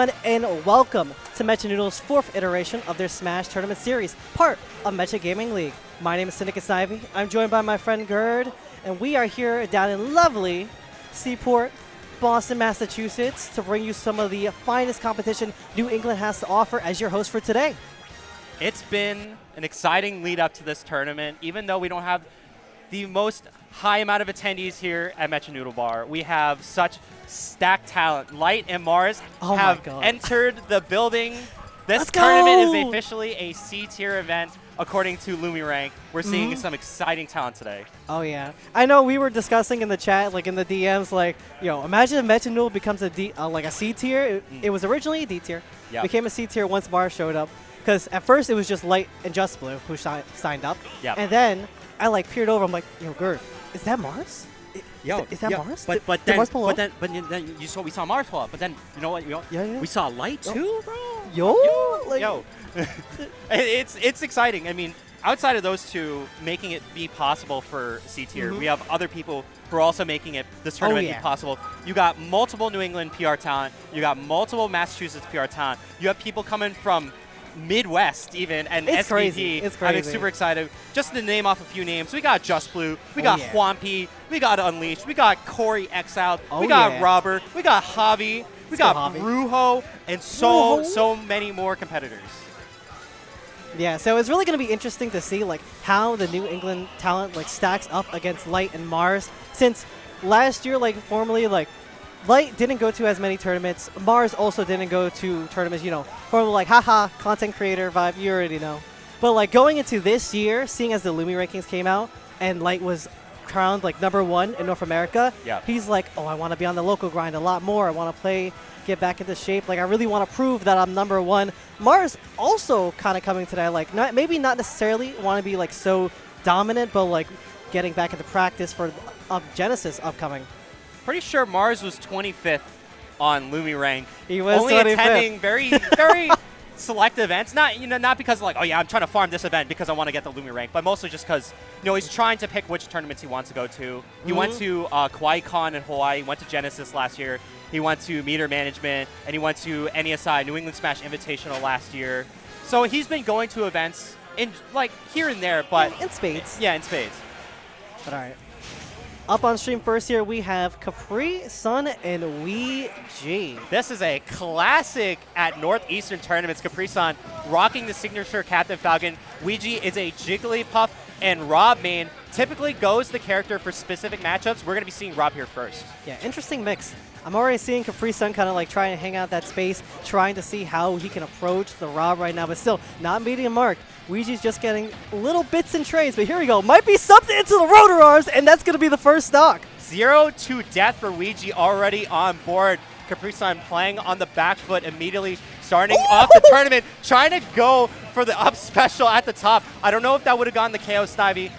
everyone, and welcome to Mecha Noodle's 4th iteration of their Smash Tournament Series, part of Mecha Gaming League. My name is Syndicate Snivy. I'm joined by my friend Gerd, and we are here down in lovely Seaport, Boston, Massachusetts, to bring you some of the finest competition New England has to offer as your host for today. It's been an exciting lead up to this tournament, even though we don't have the most high amount of attendees here at Mecha Noodle Bar. We have such stacked talent. Light and Mars have entered the building. This tournament is officially a C-tier event, according to Lumi Rank. We're seeing some exciting talent today. Oh, yeah. I know we were discussing in the chat, like in the DMs, like, yo, imagine if Mecha Noodle becomes a like a C-tier. It was originally a D-tier. Yep. Became a C-tier once Mars showed up. Because at first it was just Light and Just Blue who signed up. Yep. And then I like peered over. I'm like, yo, Gerd, is that Mars? Is that Mars? But then we saw Mars pull up. But then you know what? We saw Light too, bro. Yo. It's exciting. I mean, outside of those two making it be possible for C tier, we have other people who are also making this tournament be possible. You got multiple New England PR talent. You got multiple Massachusetts PR talent. You have people coming from Midwest even, and it's SVP. crazy. It's crazy. I'm super excited. Just to name off a few names, we got Just Blue, we got Hwampy, we got Unleashed, we got Corey Exiled, we got Robert, we got Javi, we got Brujo, and so many more competitors. Yeah, so it's really going to be interesting to see like how the New England talent like stacks up against Light and Mars, since last year, like formerly, like Light didn't go to as many tournaments. Mars also didn't go to tournaments, you know, from like, haha, content creator vibe, you already know. But like going into this year, seeing as the Lumi rankings came out and Light was crowned like #1 in North America, he's like, oh, I want to be on the local grind a lot more. I want to play, get back into shape. Like, I really want to prove that I'm #1. Mars also kind of coming to that, like, maybe not necessarily want to be like so dominant, but like getting back into practice for Genesis upcoming. Pretty sure Mars was 25th on Lumi Rank. He was only 25th. Attending very select events. Not because like, oh yeah, I'm trying to farm this event because I want to get the Lumi Rank, but mostly just because he's trying to pick which tournaments he wants to go to. He went to KawaiiCon in Hawaii. He went to Genesis last year. He went to Meter Management, and he went to NESI New England Smash Invitational last year. So he's been going to events in like here and there, but in spades. Yeah, in spades. But all right. Up on stream first here, we have Capri Sun and Weegy. This is a classic at Northeastern tournaments. Capri Sun rocking the signature Captain Falcon. Weegy is a Jigglypuff and Rob main. Typically goes the character for specific matchups. We're going to be seeing Rob here first. Yeah, interesting mix. I'm already seeing Capri Sun kind of like trying to hang out that space, trying to see how he can approach the Rob right now, but still not meeting a mark. Ouija's just getting little bits and trades, but here we go. Might be something into the rotor arms, and that's going to be the first stock. 0 to death for Ouija already on board. Capri Sun playing on the back foot, immediately starting off the tournament, trying to go for the up special at the top. I don't know if that would have gotten the KO, Snivy.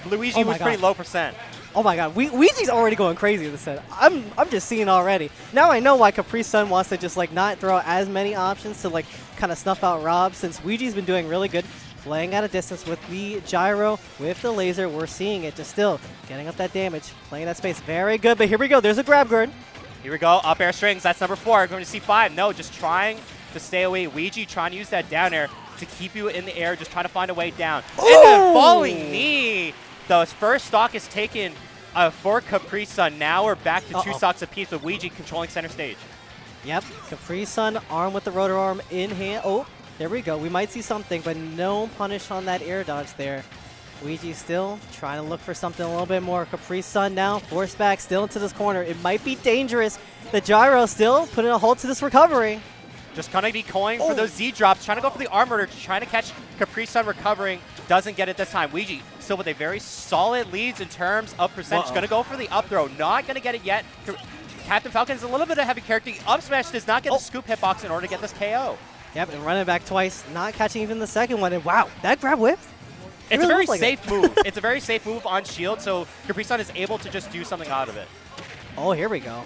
Luigi was pretty low percent. Oh my god, Ouija's already going crazy with this set. I'm just seeing already. Now I know why Capri Sun wants to just like not throw as many options to like kind of snuff out Rob, since Ouija's been doing really good playing at a distance with the gyro, with the laser. We're seeing it just still getting up that damage, playing that space. Very good, but here we go. There's a grab, Gerd. Here we go, up air strings. That's number 4. Going to C5. No, just trying to stay away. Ouija trying to use that down air to keep you in the air, just trying to find a way down. And then falling knee. The first stock is taken for Capri Sun. Now we're back to 2 stocks apiece with Ouija controlling center stage. Yep, Capri Sun armed with the rotor arm in hand. Oh, there we go. We might see something, but no punish on that air dodge there. Ouija still trying to look for something a little bit more. Capri Sun now forced back still into this corner. It might be dangerous. The gyro still putting a halt to this recovery. Just going to be going for those Z drops, trying to go for the arm rotor, trying to catch Capri Sun recovering. Doesn't get it this time. Ouija still with a very solid leads in terms of percentage. Going to go for the up throw. Not going to get it yet. Captain Falcon is a little bit of a heavy character. Up smash does not get the scoop hitbox in order to get this KO. Yep, and running back twice, not catching even the second one. And wow, that grab whip. It's a very safe move. It's a very safe move on shield, so Capri Sun is able to just do something out of it. Oh, here we go.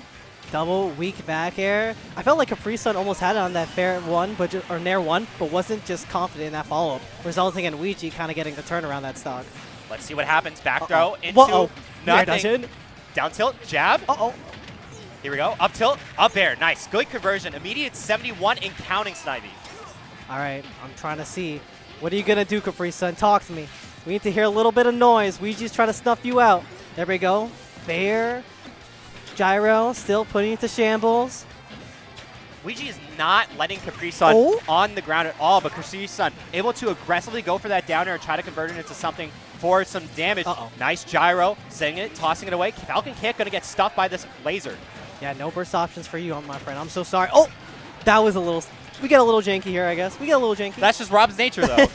Double weak back air. I felt like Capri Sun almost had it on that fair one, or nair one, but wasn't just confident in that follow-up, resulting in Ouija kind of getting the turnaround that stock. Let's see what happens. Back throw into nothing. Down Down tilt, jab. Here we go. Up tilt, up air. Nice. Good conversion. Immediate 71 and counting, Snivy. All right, I'm trying to see. What are you going to do, Capri Sun? Talk to me. We need to hear a little bit of noise. Ouija's trying to snuff you out. There we go. Fair. Gyro still putting it to shambles. Ouija is not letting Capri Sun on the ground at all, but Capri Sun able to aggressively go for that down air and try to convert it into something for some damage. Nice gyro, setting it, tossing it away. Falcon Kick going to get stuffed by this laser. Yeah, no burst options for you, my friend. I'm so sorry. Oh, that was a little... We get a little janky here, I guess. We get a little janky. That's just Rob's nature, though.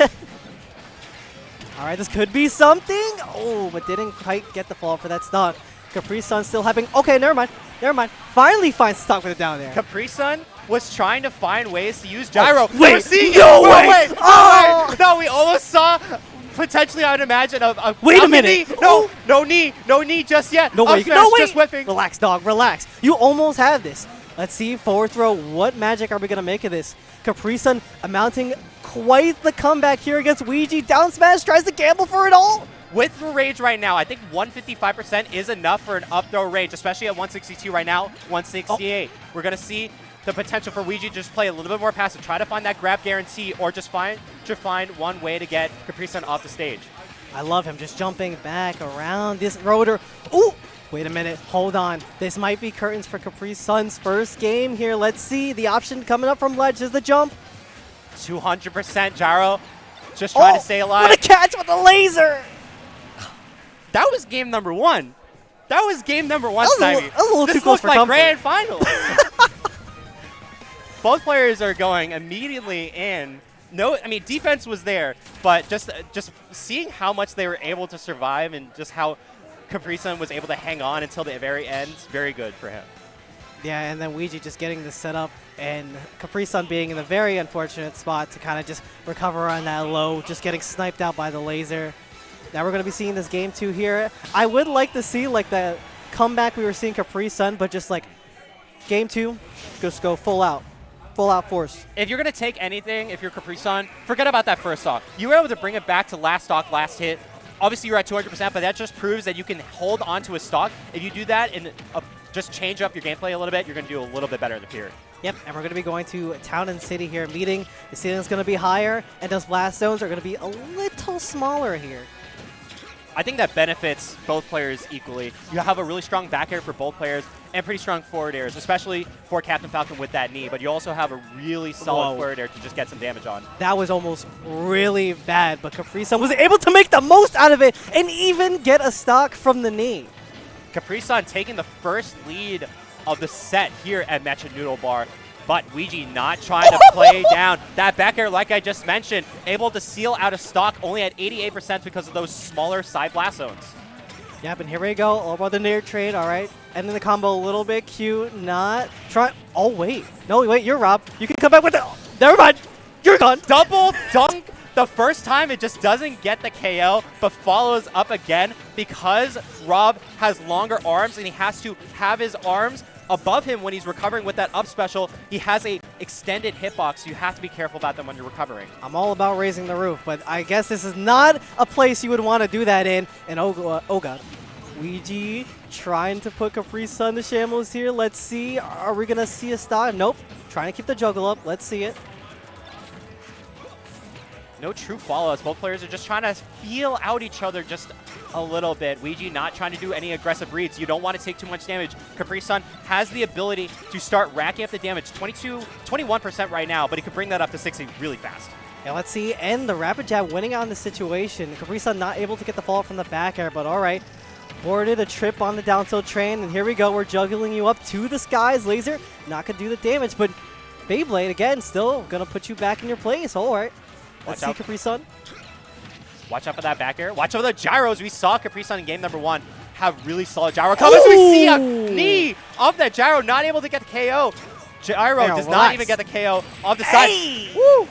All right, this could be something. Oh, but didn't quite get the fall for that stock. Capri Sun still having... Okay, never mind. Never mind. Finally finds stock with it down there. Capri Sun was trying to find ways to use gyro. Wait, no way! Wait. Oh! No, we almost saw... Potentially, I would imagine a wait a minute. Knee. No knee just yet. No way. Just whipping. Relax, dog. Relax. You almost have this. Let's see, forward throw. What magic are we going to make of this? Capri Sun amounting quite the comeback here against Ouija. Down smash, tries to gamble for it all. With the rage right now, I think 155% is enough for an up throw rage, especially at 162 right now, 168. We're going to see the potential for Ouija to just play a little bit more passive, try to find that grab guarantee, or just find one way to get Capri Sun off the stage. I love him just jumping back around this rotor. Ooh! Wait a minute. Hold on. This might be curtains for Capri Sun's first game here. Let's see. The option coming up from ledge is the jump. 200% gyro. Just trying to stay alive. What a catch with the laser! That was game number one. That was game number one, That was a little too close for like comfort. grand finals. Both players are going immediately in. No, I mean, defense was there, but just seeing how much they were able to survive and just how Capri Sun was able to hang on until the very end, very good for him. Yeah, and then Ouija just getting the setup, and Capri Sun being in a very unfortunate spot to kind of just recover on that low, just getting sniped out by the laser. Now we're going to be seeing this game 2 here. I would like to see like the comeback we were seeing Capri Sun, but just like game 2, just go full out force. If you're going to take anything, if you're Capri Sun, forget about that first stock. You were able to bring it back to last stock, last hit. Obviously, you're at 200%, but that just proves that you can hold on to a stock. If you do that and just change up your gameplay a little bit, you're going to do a little bit better in the pier. Yep, and we're going to be going to Town and City here, meeting. The ceiling's going to be higher, and those blast zones are going to be a little smaller here. I think that benefits both players equally. You have a really strong back air for both players and pretty strong forward airs, especially for Captain Falcon with that knee, but you also have a really solid forward air to just get some damage on. That was almost really bad, but Capri Sun was able to make the most out of it and even get a stock from the knee. Capri Sun taking the first lead of the set here at Mecha Noodle Bar, but Ouija not trying to play down. That back air, like I just mentioned, able to seal out of stock only at 88% because of those smaller side blast zones. Yep, and here we go. All about the near trade, all right. And then the combo a little bit cute. Not try. Oh, wait. No, wait, you're Rob. You can come back with the. Never mind. You're gone. Double dunk. The first time it just doesn't get the KO, but follows up again because Rob has longer arms and he has to have his arms above him when he's recovering with that up special. He has a extended hitbox, so you have to be careful about them when you're recovering. I'm all about raising the roof, but I guess this is not a place you would want to do that in. And oh god. Ouija trying to put Capri Sun to shambles here. Let's see. Are we going to see a stock? Nope. Trying to keep the juggle up. Let's see it. No true follow-ups. Both players are just trying to feel out each other just a little bit. Ouija not trying to do any aggressive reads. You don't want to take too much damage. Capri Sun has the ability to start racking up the damage. 21% right now, but he could bring that up to 60 really fast. Yeah, let's see. And the rapid jab winning out in the situation. Capri Sun not able to get the fall from the back air, but all right. Boarded a trip on the down tilt train, and here we go. We're juggling you up to the skies. Laser not going to do the damage, but Beyblade, again, still going to put you back in your place. All right. Let's see Capri Sun. Watch out for that back air. Watch out for the gyros. We saw Capri Sun in game number 1 have really solid gyro combos. We see a knee of that gyro, not able to get the KO. Gyro does not even get the KO off the side. Woo!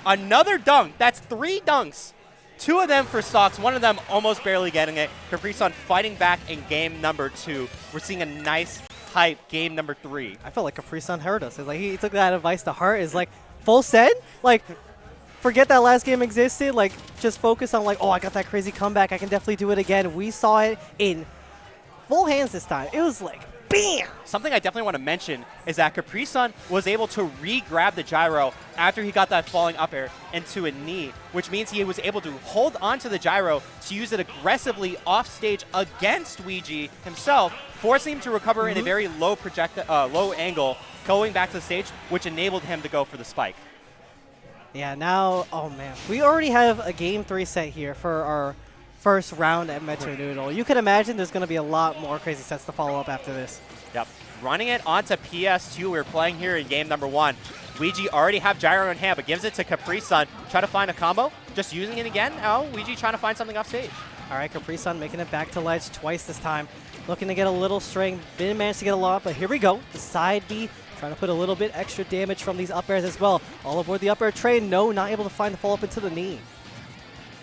Another dunk. That's 3 dunks. 2 of them for stocks, 1 of them almost barely getting it. Capri Sun fighting back in game number 2. We're seeing a nice, hype game number 3. I felt like Capri Sun heard us. It's like he took that advice to heart. Is like, full send? Like, forget that last game existed. Like, just focus on like, oh, I got that crazy comeback. I can definitely do it again. We saw it in full hands this time. It was like Bam! Something I definitely want to mention is that Capri-Sun was able to re-grab the gyro after he got that falling up air into a knee, which means he was able to hold onto the gyro to use it aggressively off stage against Ouija himself, forcing him to recover in a very low low angle, going back to the stage, which enabled him to go for the spike. Yeah, now, oh man, we already have a Game 3 set here for our first round at Mecha Noodle. You can imagine there's going to be a lot more crazy sets to follow up after this. Yep. Running it onto PS2, we're playing here in game number 1. Ouija already have gyro in hand, but gives it to Capri-Sun. Try to find a combo. Just using it again. Now, Ouija trying to find something off stage. All right, Capri-Sun making it back to ledge twice this time. Looking to get a little string. Didn't manage to get a lot, but here we go. The side B. Trying to put a little bit extra damage from these up airs as well. All aboard the up air train. No, not able to find the follow-up into the knee.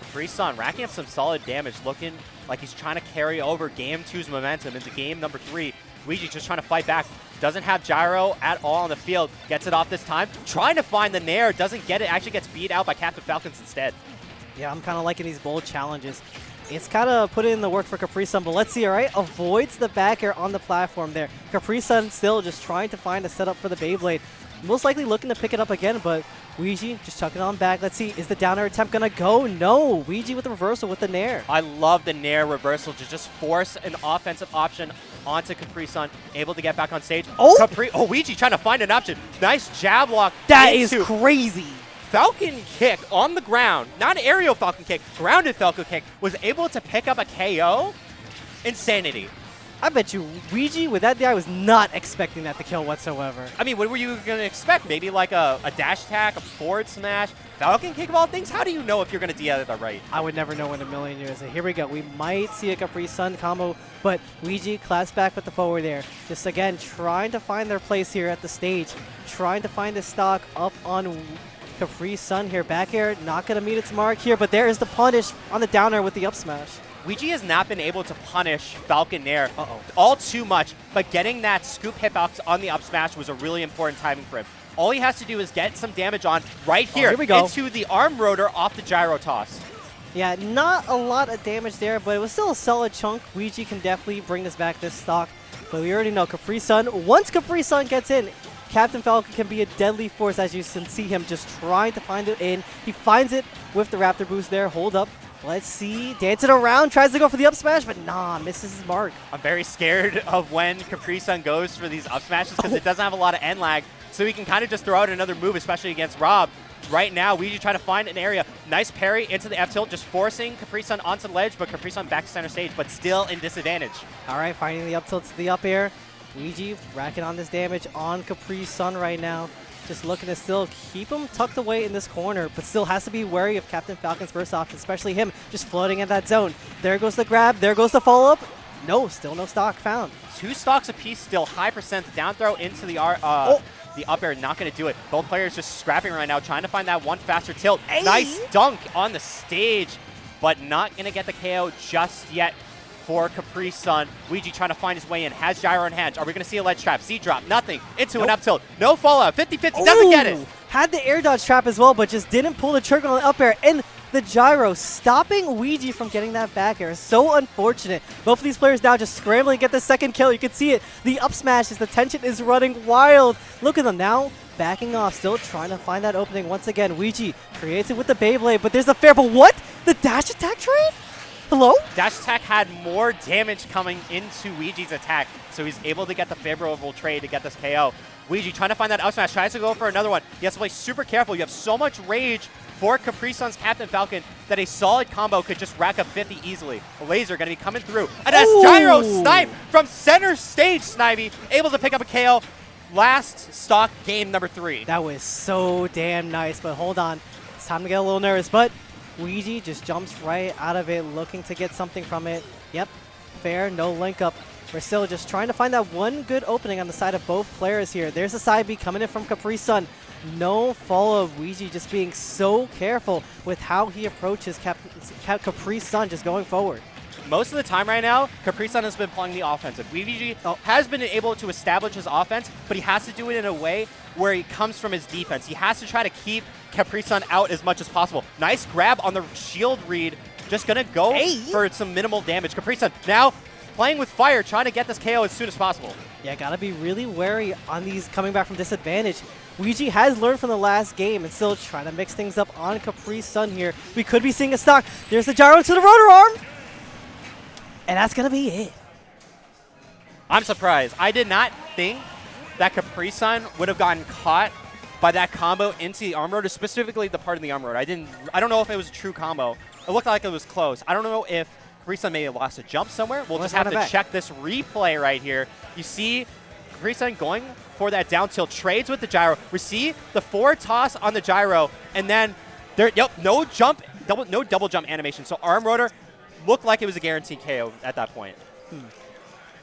Capri-Sun racking up some solid damage, looking like he's trying to carry over game 2's momentum into game number 3. Ouija just trying to fight back. Doesn't have gyro at all on the field. Gets it off this time. Trying to find the nair. Doesn't get it. Actually gets beat out by Captain Falcons instead. Yeah, I'm kind of liking these bold challenges. It's kind of put in the work for Capri-Sun, but let's see, all right? Avoids the back air on the platform there. Capri-Sun still just trying to find a setup for the Beyblade. Most likely looking to pick it up again, but Ouija just chucking on back. Let's see, is the down air attempt going to go? No, Ouija with the reversal with the nair. I love the nair reversal to just force an offensive option onto Capri-Sun, able to get back on stage. Oh! Ouija trying to find an option. Nice jab lock. That is crazy. Falcon kick on the ground, not an aerial Falcon kick, grounded Falcon kick, was able to pick up a KO. Insanity. I bet you Ouija with that DI was not expecting that to kill whatsoever. I mean, what were you going to expect? Maybe like a dash attack, a forward smash, Falcon kick of all things? How do you know if you're going to DI that right? I would never know in a million years. Here we go. We might see a Capri-Sun combo, but Ouija claps back with the forward air. Just again, trying to find their place here at the stage. Trying to find the stock up on Capri-Sun here. Back air, not going to meet its mark here, but there is the punish on the down air with the up smash. Ouija has not been able to punish Falcon Nair all too much, but getting that scoop hitbox on the up smash was a really important timing for him. All he has to do is get some damage on right here, we go. Into the arm rotor off the gyro toss. Yeah, not a lot of damage there, but it was still a solid chunk. Ouija can definitely bring this back this stock, but we already know Capri-Sun, once Capri-Sun gets in, Captain Falcon can be a deadly force, as you can see him just trying to find it in. He finds it with the Raptor boost there. Hold up. Let's see. Dancing around. Tries to go for the up smash, but nah, misses his mark. I'm very scared of when Capri-Sun goes for these up smashes because it doesn't have a lot of end lag, so he can kind of just throw out another move, especially against Rob. Right now, Ouija trying to find an area. Nice parry into the F-tilt, just forcing Capri-Sun onto the ledge, but Capri-Sun back to center stage, but still in disadvantage. All right, finding the up tilt to the up air. Ouija racking on this damage on Capri-Sun right now. Just looking to still keep him tucked away in this corner, but still has to be wary of Captain Falcon's first option, especially him just floating in that zone. There goes the grab. There goes the follow-up. No, still no stock found. 2 stocks apiece, still high percent. The down throw into the up air, not going to do it. Both players just scrapping right now, trying to find that one faster tilt. Hey. Nice dunk on the stage, but not going to get the KO just yet for Capri-Sun. Ouija trying to find his way in, has gyro in hand. Are we going to see a ledge trap? C-drop, nothing. Into an up tilt. No fallout. 50-50, doesn't get it. Had the air dodge trap as well, but just didn't pull the trigger on the up air. And the gyro stopping Ouija from getting that back air. So unfortunate. Both of these players now just scrambling to get the second kill. You can see it. The up smash as the tension is running wild. Look at them now. Backing off, still trying to find that opening once again. Ouija creates it with the Beyblade, but there's the fair. But what? The dash attack trade? Hello? Dash attack had more damage coming into Ouija's attack, so he's able to get the favorable trade to get this KO. Ouija trying to find that up smash, tries to go for another one. He has to play super careful. You have so much rage for Capri-Sun's Captain Falcon that a solid combo could just rack up 50 easily. A laser going to be coming through. And that's gyro snipe from center stage, Snivy, able to pick up a KO. Last stock game number 3. That was so damn nice, but hold on. It's time to get a little nervous, but Ouija just jumps right out of it, looking to get something from it. Yep, fair, no link up. We're still just trying to find that one good opening on the side of both players here. There's a side B coming in from Capri-Sun. No follow of Ouija, just being so careful with how he approaches Capri-Sun just going forward. Most of the time right now, Capri-Sun has been playing the offensive. Ouija has been able to establish his offense, but he has to do it in a way where he comes from his defense. He has to try to keep Capri-Sun out as much as possible. Nice grab on the shield read. Just going to go for some minimal damage. Capri-Sun now playing with fire, trying to get this KO as soon as possible. Yeah, gotta be really wary on these coming back from disadvantage. Ouija has learned from the last game and still trying to mix things up on Capri Sun here. We could be seeing a stock. There's the gyro to the rotor arm. And that's gonna be it. I'm surprised. I did not think that Capri Sun would have gotten caught by that combo into the arm rotor, specifically the part of the arm rotor. I don't know if it was a true combo. It looked like it was close. I don't know if Capri Sun may have lost a jump somewhere. We'll just have to check this replay right here. You see Capri Sun going for that down tilt, trades with the gyro. We see the forward toss on the gyro, and then no double jump animation. So arm rotor looked like it was a guaranteed KO at that point.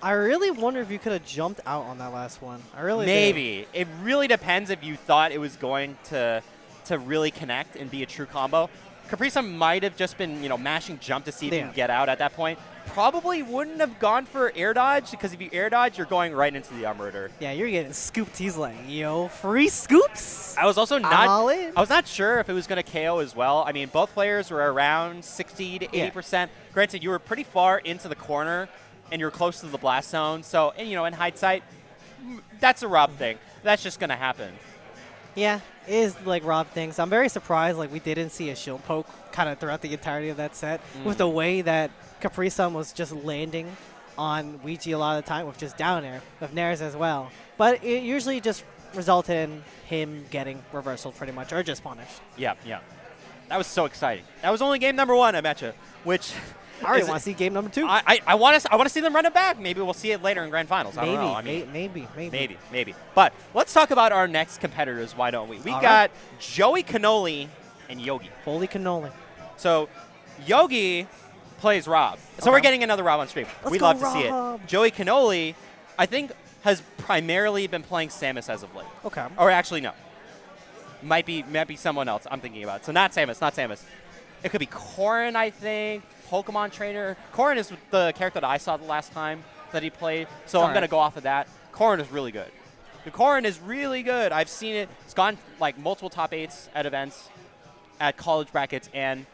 I really wonder if you could have jumped out on that last one. I really Maybe. It really depends if you thought it was going to really connect and be a true combo. Capri Sun might have just been, mashing jump to see if you can get out at that point. Probably wouldn't have gone for air dodge, because if you air dodge, you're going right into the arm rotor. Yeah, you're getting scooped. He's like, yo, free scoops. I was also not sure if it was going to KO as well. I mean, both players were around 60 to 80%. Yeah. Granted, you were pretty far into the corner, and you're close to the blast zone. So, in hindsight, that's a Rob thing. That's just going to happen. Yeah, it is like Rob things. I'm very surprised we didn't see a shield poke kind of throughout the entirety of that set with the way that Capri Sun was just landing on Ouija a lot of the time with just down air, with Nairs as well. But it usually just resulted in him getting reversal pretty much, or just punished. Yeah. That was so exciting. That was only game number 1, I betcha, which... I already want to see game number 2. I want to see them run it back. Maybe we'll see it later in grand finals. I don't know. Maybe. But let's talk about our next competitors. Why don't we? We got Joey Cannoli and Yogi. Holy cannoli! So Yogi plays Rob. So we're getting another Rob on stream. We'd love to see it. Joey Cannoli, I think, has primarily been playing Samus as of late. Okay. Or actually, no. Might be someone else I'm thinking about. So not Samus. It could be Corrin, I think. Pokemon trainer. Corrin is the character that I saw the last time that he played, so I'm going to go off of that. Corrin is really good. Corrin is really good. I've seen it. It's gone multiple top 8s at events, at college brackets, and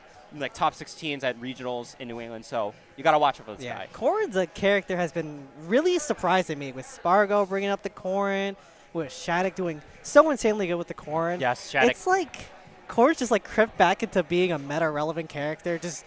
top 16s at regionals in New England, so you got to watch it for this guy. Corrin's a character has been really surprising me, with Spargo bringing up the Corrin, with Shattuck doing so insanely good with the Corrin. Yes, Shattuck. It's Corrin's just crept back into being a meta-relevant character, just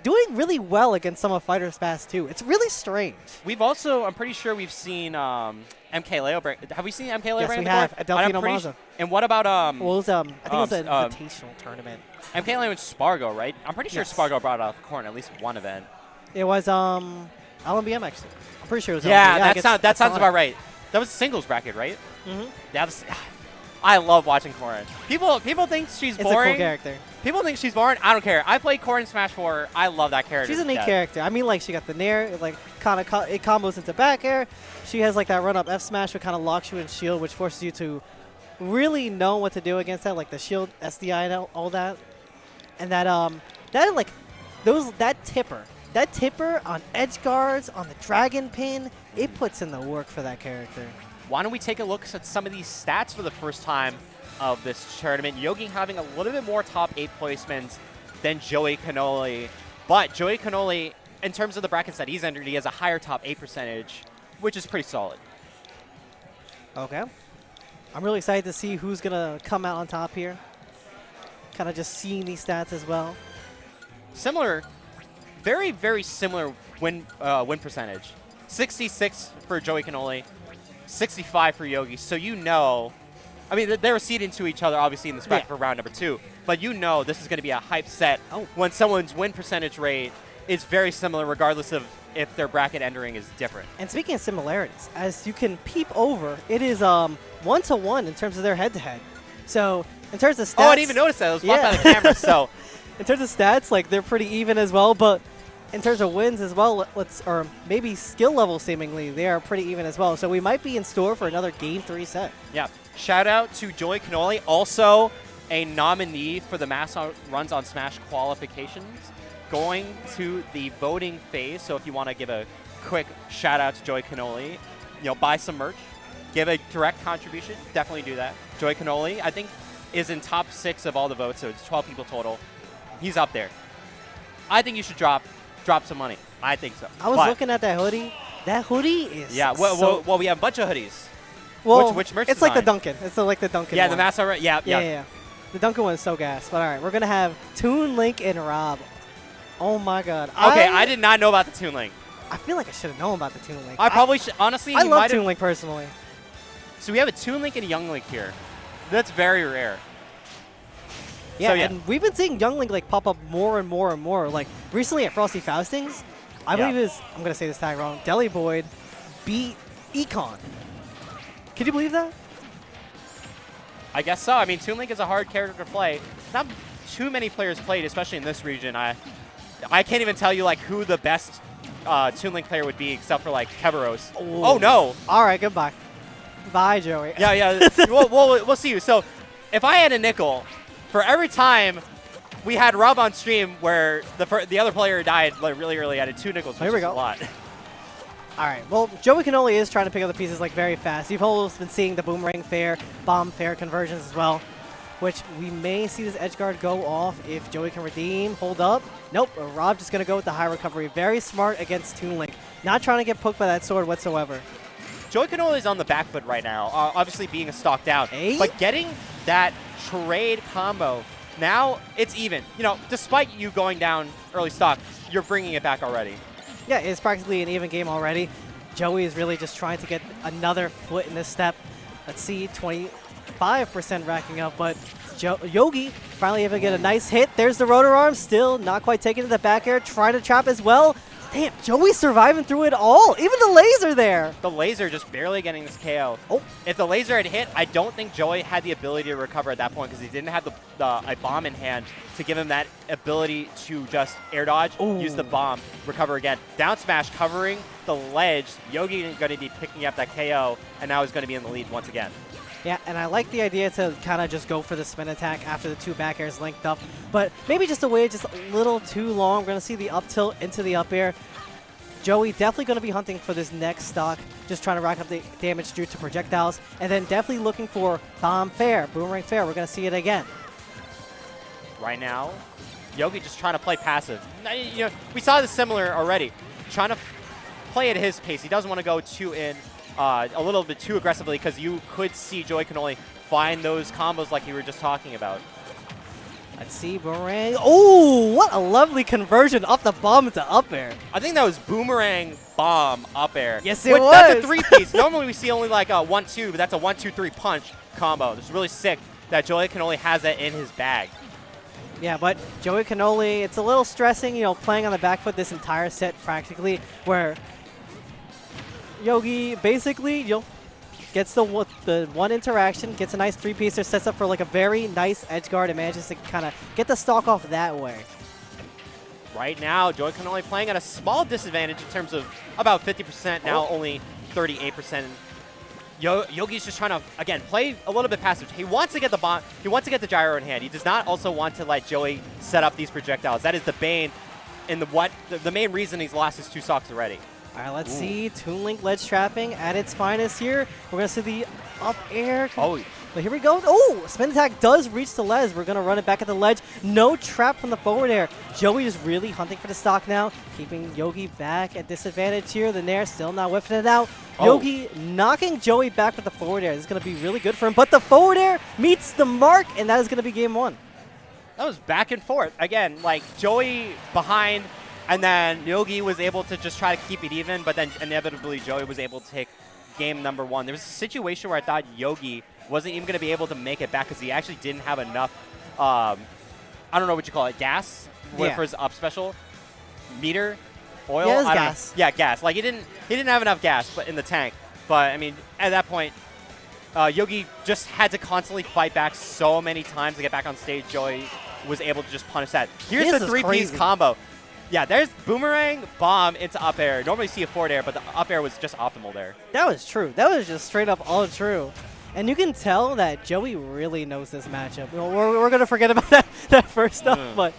doing really well against some of Fighter's Past too. It's really strange. We've also, I'm pretty sure we've seen MK Leo break. Have we seen MK Leo break? Yes, we have. At Delfino Mazza. And what about I think it was an invitational tournament. MK Leo and Spargo, right? I'm pretty sure Spargo brought out Corrin at least one event. It was LMBM actually. I'm pretty sure it was. Yeah, that sounds about right. That was a singles bracket, right? Mm-hmm. Yeah, I love watching Corrin. People think she's boring. It's a cool character. People think she's boring. I don't care. I played Corrin Smash 4. I love that character. She's a neat character. I mean, she got the Nair, it combos into back air. She has that run up F smash, which kind of locks you in shield, which forces you to really know what to do against that, the shield SDI and all that. And that tipper on edge guards, on the dragon pin, it puts in the work for that character. Why don't we take a look at some of these stats for the first time of this tournament? Yogi having a little bit more top 8 placements than Joey Cannoli. But Joey Cannoli, in terms of the brackets that he's entered, he has a higher top 8 percentage, which is pretty solid. Okay. I'm really excited to see who's going to come out on top here. Kind of just seeing these stats as well. Similar, very, very similar win percentage. 66 for Joey Cannoli. 65 for Yogi, so I mean, they were seeded into each other, obviously, in this bracket for round number 2, but this is going to be a hype set when someone's win percentage rate is very similar, regardless of if their bracket entering is different. And speaking of similarities, as you can peep over, it is 1-to-1 in terms of their head-to-head. So, in terms of stats... Oh, I didn't even notice that. It was blocked by the camera, so... In terms of stats, they're pretty even as well, but in terms of wins as well, or maybe skill level seemingly, they are pretty even as well. So we might be in store for another Game 3 set. Yeah. Shout out to Joey Cannoli, also a nominee for the mass runs on Smash qualifications, going to the voting phase. So if you want to give a quick shout out to Joey Cannoli, buy some merch, give a direct contribution, definitely do that. Joey Cannoli, I think, is in top 6 of all the votes, so it's 12 people total. He's up there. I think you should drop drop some money. I think so. I was looking at that hoodie. That hoodie is well, we have a bunch of hoodies. Well, which merch it's design? like the Duncan. It's like the Duncan Yeah, one. the mass already. Yeah. The Duncan one is so gas. But all right, we're going to have Toon Link and Rob. Oh, my God. Okay, I did not know about the Toon Link. I feel like I should have known about the Toon Link. I probably should. Honestly, I love Toon Link personally. So we have a Toon Link and a Young Link here. That's very rare. Yeah, and we've been seeing Young Link like pop up more and more and more. Like recently at Frosty Faustings, I believe I'm going to say this tag wrong, Deli Boyd beat Econ. Can you believe that? I guess so. I mean, Toon Link is a hard character to play. Not too many players played, especially in this region. I can't even tell you like who the best Toon Link player would be, except for like Keveros. Oh no! All right, goodbye. Bye, Joey. Yeah. we'll see you. So, if I had a nickel for every time we had Rob on stream where the other player died like really early, I had 2 nickels. Which Here we is go. A lot. All right. Well, Joey Cannoli is trying to pick up the pieces like very fast. You've always been seeing the boomerang fair, bomb fair conversions as well, which we may see this edge guard go off if Joey can redeem. Hold up. Nope. Rob just going to go with the high recovery. Very smart against Toon Link. Not trying to get poked by that sword whatsoever. Joey Cannoli is on the back foot right now, obviously being a stock down. But getting that trade combo, now it's even. You know, despite you going down early stock, you're bringing it back already. Yeah, it's practically an even game already. Joey is really just trying to get another foot in this step. Let's see, 25% racking up, but Yogi finally able to get a nice hit. There's the rotor arm, still not quite taking to the back air, trying to trap as well. Damn, Joey's surviving through it all. Even the laser there. The laser just barely getting this KO. Oh. If the laser had hit, I don't think Joey had the ability to recover at that point because he didn't have a bomb in hand to give him that ability to just air dodge, use the bomb, recover again. Down smash covering the ledge. Yogi is going to be picking up that KO, and now he's going to be in the lead once again. Yeah, and I like the idea to kind of just go for the spin attack after the 2 back airs linked up, but maybe just to wait just a little too long. We're going to see the up tilt into the up air. Joey definitely going to be hunting for this next stock, just trying to rack up the damage due to projectiles, and then definitely looking for bomb fair, boomerang fair. We're going to see it again. Right now, Yogi just trying to play passive. You know, we saw this similar already, trying to play at his pace. He doesn't want to go too in. A little bit too aggressively because you could see Joey can only find those combos like you were just talking about. Let's see, boomerang. Oh, what a lovely conversion off the bomb into up air. I think that was boomerang bomb up air. Yes, it was. That's a 3-piece. Normally we see only like a 1-2, but that's a 1-2-3 punch combo. It's really sick that Joey can only has that in his bag. Yeah, but Joey Cannoli, it's a little stressing, you know, playing on the back foot this entire set practically, where Yogi basically, you know, gets the one interaction, gets a nice 3-piecer, sets up for like a very nice edge guard, and manages to kind of get the stock off that way. Right now, Joey Cannoli playing at a small disadvantage in terms of about 50%, now only 38%. Yogi's just trying to, again, play a little bit passive. He wants to get the bomb, he wants to get the gyro in hand. He does not also want to let Joey set up these projectiles. That is the bane and the main reason he's lost his 2 stocks already. All right, let's see Toon Link ledge trapping at its finest here. We're going to see the up air. Oh, but here we go. Oh, spin attack does reach the ledge. We're going to run it back at the ledge. No trap from the forward air. Joey is really hunting for the stock now, keeping Yogi back at disadvantage here. The Nair still not whiffing it out. Yogi knocking Joey back with the forward air. This is going to be really good for him. But the forward air meets the mark, and that is going to be game 1. That was back and forth. Again, like Joey behind, and then Yogi was able to just try to keep it even, but then inevitably Joey was able to take game number 1. There was a situation where I thought Yogi wasn't even going to be able to make it back because he actually didn't have enough, I don't know what you call it, gas for his up special, meter, oil. Yeah, I don't gas. know. Yeah, gas. Like he didn't have enough gas, but in the tank. But I mean, at that point, Yogi just had to constantly fight back so many times to get back on stage. Joey was able to just punish that. Here's the 3-piece combo. Yeah, there's boomerang, bomb, into up air. Normally you see a forward air, but the up air was just optimal there. That was true. That was just straight up all true. And you can tell that Joey really knows this matchup. We're going to forget about that first stuff, but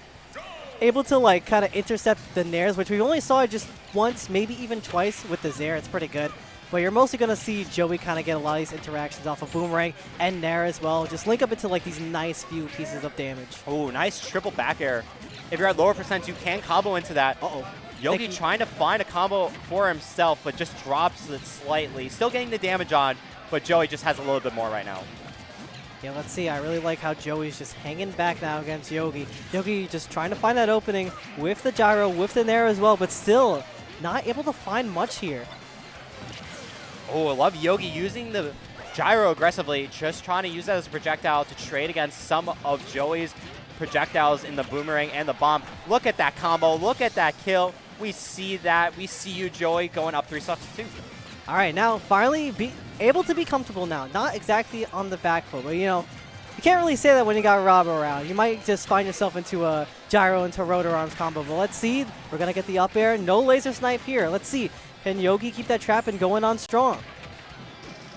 able to like kind of intercept the Nairs, which we only saw just once, maybe even twice with the Zair. It's pretty good. But you're mostly going to see Joey kind of get a lot of these interactions off of Boomerang and Nair as well. Just link up into like these nice few pieces of damage. Oh, nice triple back air. If you're at lower percent, you can combo into that. Yogi trying to find a combo for himself, but just drops it slightly. Still getting the damage on, but Joey just has a little bit more right now. Yeah, let's see. I really like how Joey's just hanging back now against Yogi. Yogi just trying to find that opening with the gyro, with the nair as well, but still not able to find much here. Oh, I love Yogi using the gyro aggressively, just trying to use that as a projectile to trade against some of Joey's projectiles in the boomerang and the bomb. Look at that combo. Look at that kill. We see that. We see you, Joey, going up 3 stocks too. All right, now finally be able to be comfortable now. Not exactly on the back foot, but you can't really say that when you got Rob around. You might just find yourself into a gyro into rotor arms combo. But let's see. We're going to get the up air. No laser snipe here. Let's see. Can Yogi keep that trap and going on strong?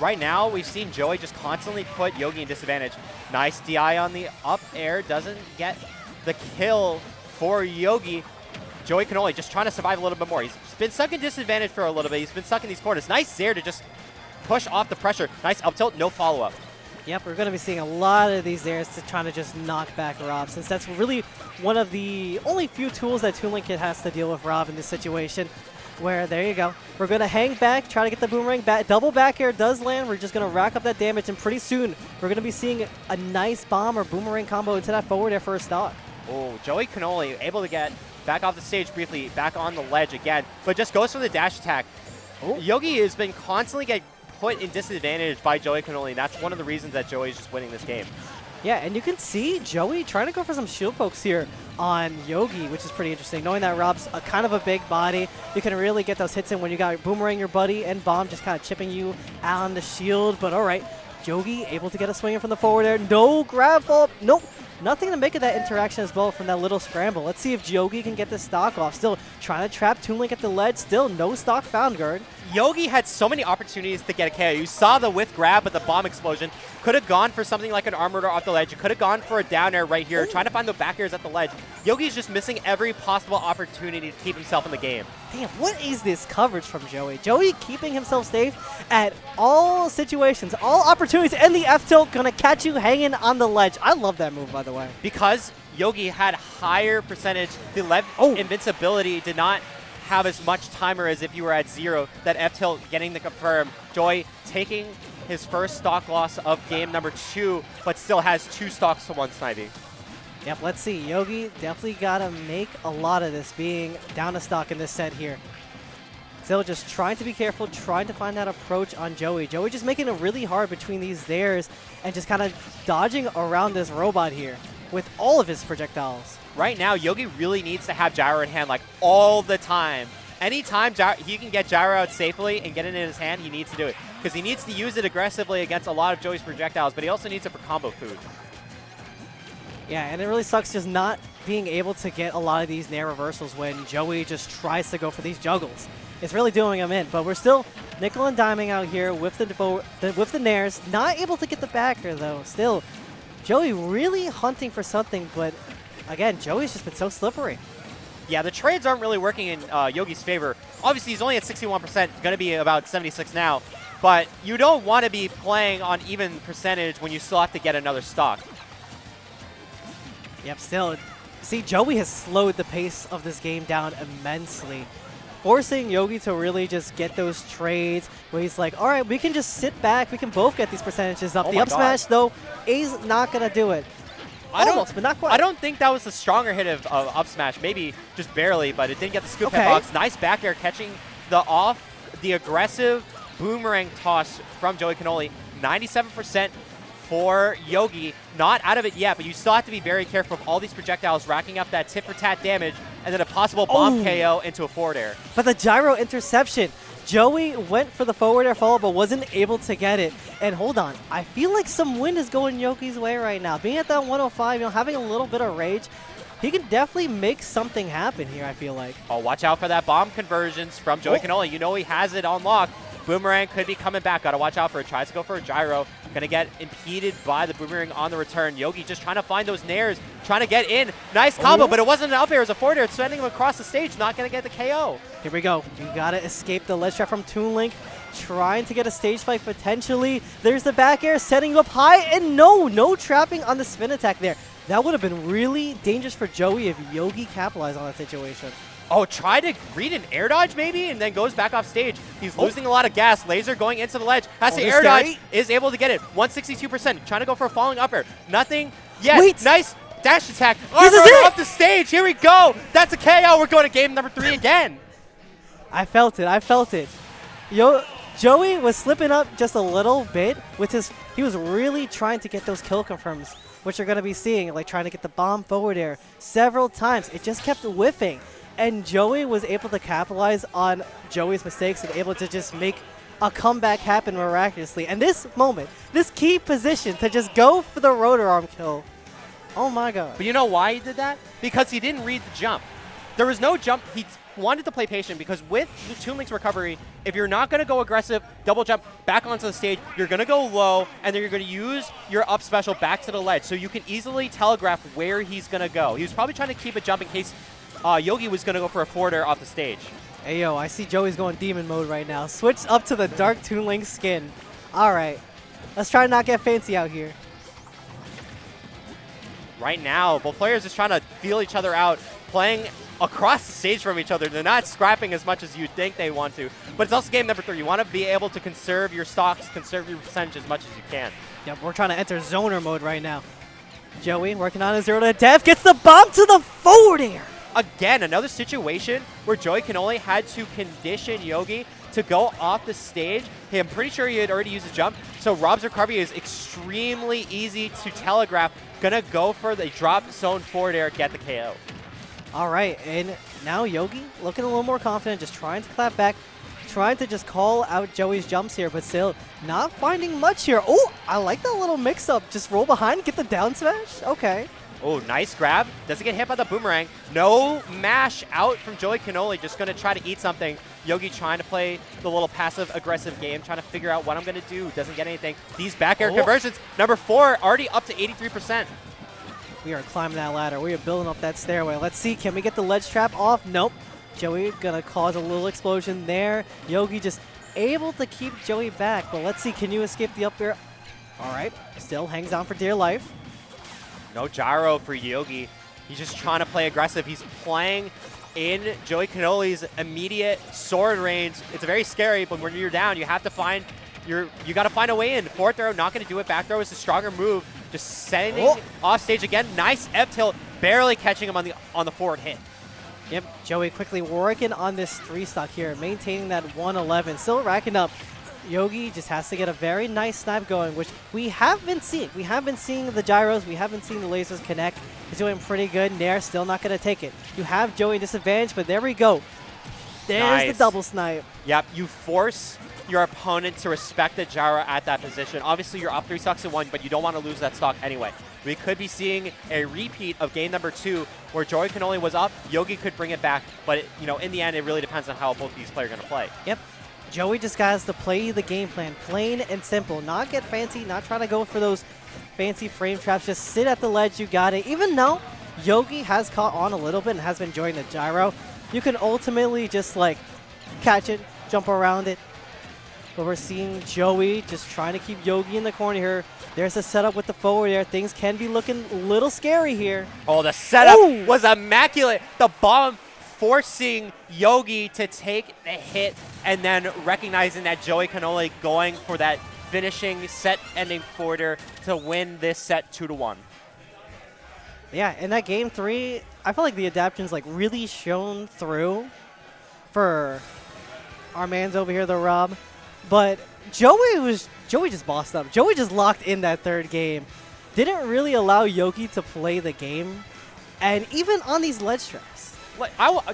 Right now, we've seen Joey just constantly put Yogi in disadvantage. Nice DI on the up air. Doesn't get the kill for Yogi. Joey can only just trying to survive a little bit more. He's been stuck in disadvantage for a little bit. He's been stuck in these corners. Nice there to just push off the pressure. Nice up tilt, no follow-up. Yep, we're going to be seeing a lot of these airs to trying to just knock back Rob, since that's really one of the only few tools that Toon Link Kid has to deal with Rob in this situation. Where, there you go. We're going to hang back, try to get the boomerang back. Double back air does land. We're just going to rack up that damage, and pretty soon we're going to be seeing a nice bomb or boomerang combo into that forward air for a stock. Oh, Joey Cannoli able to get back off the stage briefly, back on the ledge again, but just goes for the dash attack. Oh. Yogi has been constantly getting put in disadvantage by Joey Cannoli, and that's one of the reasons that Joey is just winning this game. Yeah, and you can see Joey trying to go for some shield pokes here on Yogi, which is pretty interesting. Knowing that Rob's a kind of a big body, you can really get those hits in when you got boomerang your buddy and bomb just kind of chipping you on the shield. But all right, Yogi able to get a swing in from the forward air. No grab fall. Nope. Nothing to make of that interaction as well from that little scramble. Let's see if Yogi can get this stock off. Still trying to trap Toon Link at the ledge. Still no stock found, Gerd. Yogi had so many opportunities to get a KO. You saw the whiff grab, but the bomb explosion. Could have gone for something like an arm rotor off the ledge. You could have gone for a down air right here, trying to find the back airs at the ledge. Yogi's just missing every possible opportunity to keep himself in the game. Damn, what is this coverage from Joey? Joey keeping himself safe at all situations, all opportunities, and the F-tilt gonna catch you hanging on the ledge. I love that move, by the way. Because Yogi had higher percentage, the invincibility did not have as much timer as if you were at 0. That F-tilt getting the confirm. Joey taking his first stock loss of game number 2, but still has 2 stocks to 1 sniping. Yep, let's see. Yogi definitely got to make a lot of this being down a stock in this set here. Still just trying to be careful, trying to find that approach on Joey. Joey just making it really hard between these theirs and just kind of dodging around this robot here with all of his projectiles. Right now, Yogi really needs to have gyro in hand like all the time. Anytime he can get gyro out safely and get it in his hand, he needs to do it. Because he needs to use it aggressively against a lot of Joey's projectiles, but he also needs it for combo food. Yeah, and it really sucks just not being able to get a lot of these nair reversals when Joey just tries to go for these juggles. It's really doing him in, but we're still nickel and diming out here with the nairs. Not able to get the backer, though. Still, Joey really hunting for something, but again, Joey's just been so slippery. Yeah, the trades aren't really working in Yogi's favor. Obviously, he's only at 61%, going to be about 76 now, but you don't want to be playing on even percentage when you still have to get another stock. Yep, still. See, Joey has slowed the pace of this game down immensely, forcing Yogi to really just get those trades where he's like, all right, we can just sit back. We can both get these percentages up. The up smash, though, is not going to do it. Almost, but not quite. I don't think that was the stronger hit of up smash. Maybe just barely, but it didn't get the scoop hitbox. Nice back air catching the aggressive boomerang toss from Joey Cannoli. 97% for Yogi. Not out of it yet, but you still have to be very careful of all these projectiles racking up that tit-for-tat damage and then a possible bomb KO into a forward air. But the gyro interception. Joey went for the forward air follow, but wasn't able to get it. And hold on, I feel like some wind is going Yogi's way right now. Being at that 105, having a little bit of rage, he can definitely make something happen here, I feel like. Oh, watch out for that bomb conversions from Joey Cannoli. You know he has it on lock. Boomerang could be coming back. Gotta watch out for it. Tries to go for a gyro. Gonna get impeded by the boomerang on the return. Yogi just trying to find those nairs, trying to get in. Nice combo, but it wasn't an up air. It was a forward air. It's sending him across the stage. Not gonna get the KO. Here we go. You gotta escape the ledge trap from Toon Link. Trying to get a stage fight potentially. There's the back air setting you up high, and no trapping on the spin attack there. That would have been really dangerous for Joey if Yogi capitalized on that situation. Oh, try to read an air dodge maybe, and then goes back off stage. He's losing a lot of gas. Laser going into the ledge. Has to air dodge. Is able to get it. 162%. Trying to go for a falling up air. Nothing yet. Wait. Nice dash attack. This is it. Off the stage. Here we go. That's a KO. We're going to game number 3 again. I felt it. I felt it. Joey was slipping up just a little bit with his. He was really trying to get those kill confirms, which you're going to be seeing, like trying to get the bomb forward air several times. It just kept whiffing. And Joey was able to capitalize on Joey's mistakes and able to just make a comeback happen miraculously. And this moment, this key position to just go for the rotor arm kill. Oh my god. But you know why he did that? Because he didn't read the jump. There was no jump. He wanted to play patient because with the Toon Link's recovery, if you're not going to go aggressive, double jump back onto the stage, you're going to go low, and then you're going to use your up special back to the ledge. So you can easily telegraph where he's going to go. He was probably trying to keep a jump in case Yogi was going to go for a forward air off the stage. Hey, yo, I see Joey's going demon mode right now. Switch up to the Dark Toon Link skin. All right. Let's try to not get fancy out here. Right now, both players just trying to feel each other out, playing across the stage from each other. They're not scrapping as much as you think they want to. But it's also game number 3. You want to be able to conserve your stocks, conserve your percentage as much as you can. Yep, we're trying to enter zoner mode right now. Joey working on his 0 to death, gets the bomb to the forward air. Again, another situation where Joey Cannoli had to condition Yogi to go off the stage. Hey, I'm pretty sure he had already used a jump, so Rob's recovery is extremely easy to telegraph. Gonna go for the drop zone forward air, get the KO. All right, and now Yogi looking a little more confident, just trying to clap back, trying to just call out Joey's jumps here, but still not finding much here. Oh, I like that little mix-up. Just roll behind, get the down smash. Okay. Oh, nice grab. Doesn't get hit by the boomerang. No mash out from Joey Cannoli. Just going to try to eat something. Yogi trying to play the little passive-aggressive game, trying to figure out what I'm going to do. Doesn't get anything. These back air conversions, number 4, already up to 83%. We are climbing that ladder. We are building up that stairway. Let's see. Can we get the ledge trap off? Nope. Joey going to cause a little explosion there. Yogi just able to keep Joey back. But let's see. Can you escape the up air? All right. Still hangs on for dear life. No gyro for Yogi. He's just trying to play aggressive. He's playing in Joey Cannoli's immediate sword range. It's very scary, but when you're down, you have to find you got to find a way in. Forward throw, not going to do it. Back throw is a stronger move. Just sending off stage again. Nice F tilt, barely catching him on the forward hit. Yep, Joey quickly working on this 3 stock here, maintaining that 111, still racking up. Yogi just has to get a very nice snipe going, which we have been seeing. We have been seeing the gyros. We haven't seen the lasers connect. He's doing pretty good. Nair still not going to take it. You have Joey disadvantage, but there we go. There's the double snipe. Yep, you force your opponent to respect the gyro at that position. Obviously, you're up 3 stocks in 1, but you don't want to lose that stock anyway. We could be seeing a repeat of game number 2 where Joey Cannoli was up. Yogi could bring it back, but in the end, it really depends on how both these players are going to play. Yep. Joey just has to play the game plan, plain and simple. Not get fancy, not try to go for those fancy frame traps. Just sit at the ledge, you got it. Even though Yogi has caught on a little bit and has been enjoying the gyro, you can ultimately just like catch it, jump around it. But we're seeing Joey just trying to keep Yogi in the corner here. There's a setup with the forward air. Things can be looking a little scary here. Oh, the setup was immaculate. The bomb forcing Yogi to take the hit and then recognizing that Joey Cannoli going for that finishing set-ending forwarder to win this set 2-1. Yeah, in that game 3, I feel like the adaptions like really shone through for our man's over here, the Rob. But Joey just bossed up. Joey just locked in that 3rd game. Didn't really allow Yogi to play the game. And even on these ledge traps.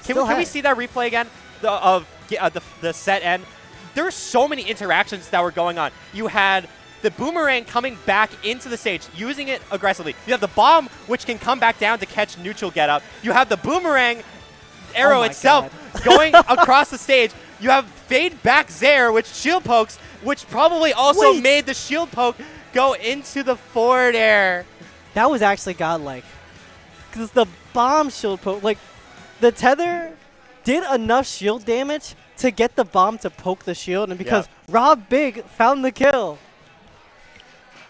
Can we see that replay again of the set end? There's so many interactions that were going on. You had the boomerang coming back into the stage, using it aggressively. You have the bomb, which can come back down to catch neutral get up. You have the boomerang arrow itself going across the stage. You have fade back Zaire, which shield pokes, which probably also made the shield poke go into the forward air. That was actually godlike. Because the bomb shield poke, like, the tether did enough shield damage to get the bomb to poke the shield, and because Rob Big found the kill.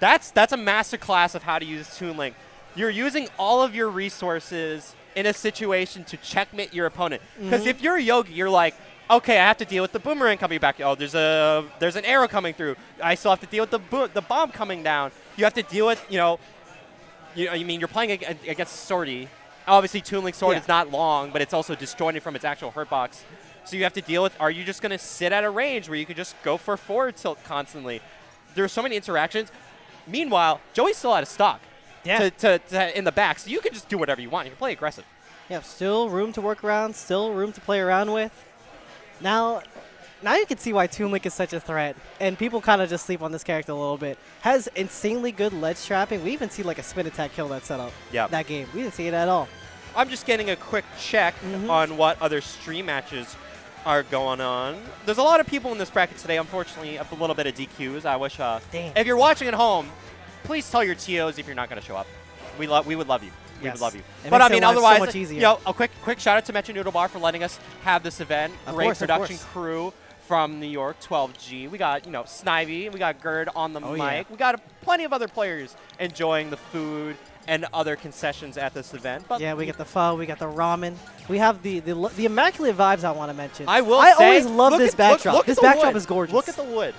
That's a masterclass of how to use Toon Link. You're using all of your resources in a situation to checkmate your opponent. Because if you're Yogi, you're like, okay, I have to deal with the boomerang coming back. Oh, there's an arrow coming through. I still have to deal with the bomb coming down. You have to deal with, you're playing against Swordy. Obviously, Toon Link Sword is not long, but it's also disjointed from its actual hurt box. So you have to deal with, are you just going to sit at a range where you could just go for forward tilt constantly? There's so many interactions. Meanwhile, Joey's still out of stock to in the back, so you can just do whatever you want. You can play aggressive. Yeah, still room to work around, still room to play around with. Now you can see why Toon Link is such a threat, and people kind of just sleep on this character a little bit. Has insanely good ledge trapping. We even see like a spin attack kill that setup. That game. We didn't see it at all. I'm just getting a quick check on what other stream matches are going on. There's a lot of people in this bracket today. Unfortunately, a little bit of DQs. I wish. If you're watching at home, please tell your TOs if you're not going to show up. We would love you. We would love you. But I mean, otherwise, so much easier. a quick shout out to Mecha Noodle Bar for letting us have this event. Great production crew from New York, 12G. We got Snivy, we got Gerd on the mic. We got plenty of other players enjoying the food and other concessions at this event. But we got the pho, we got the ramen. We have the immaculate vibes I want to mention. I always love this backdrop. This backdrop is gorgeous. Look at the wood.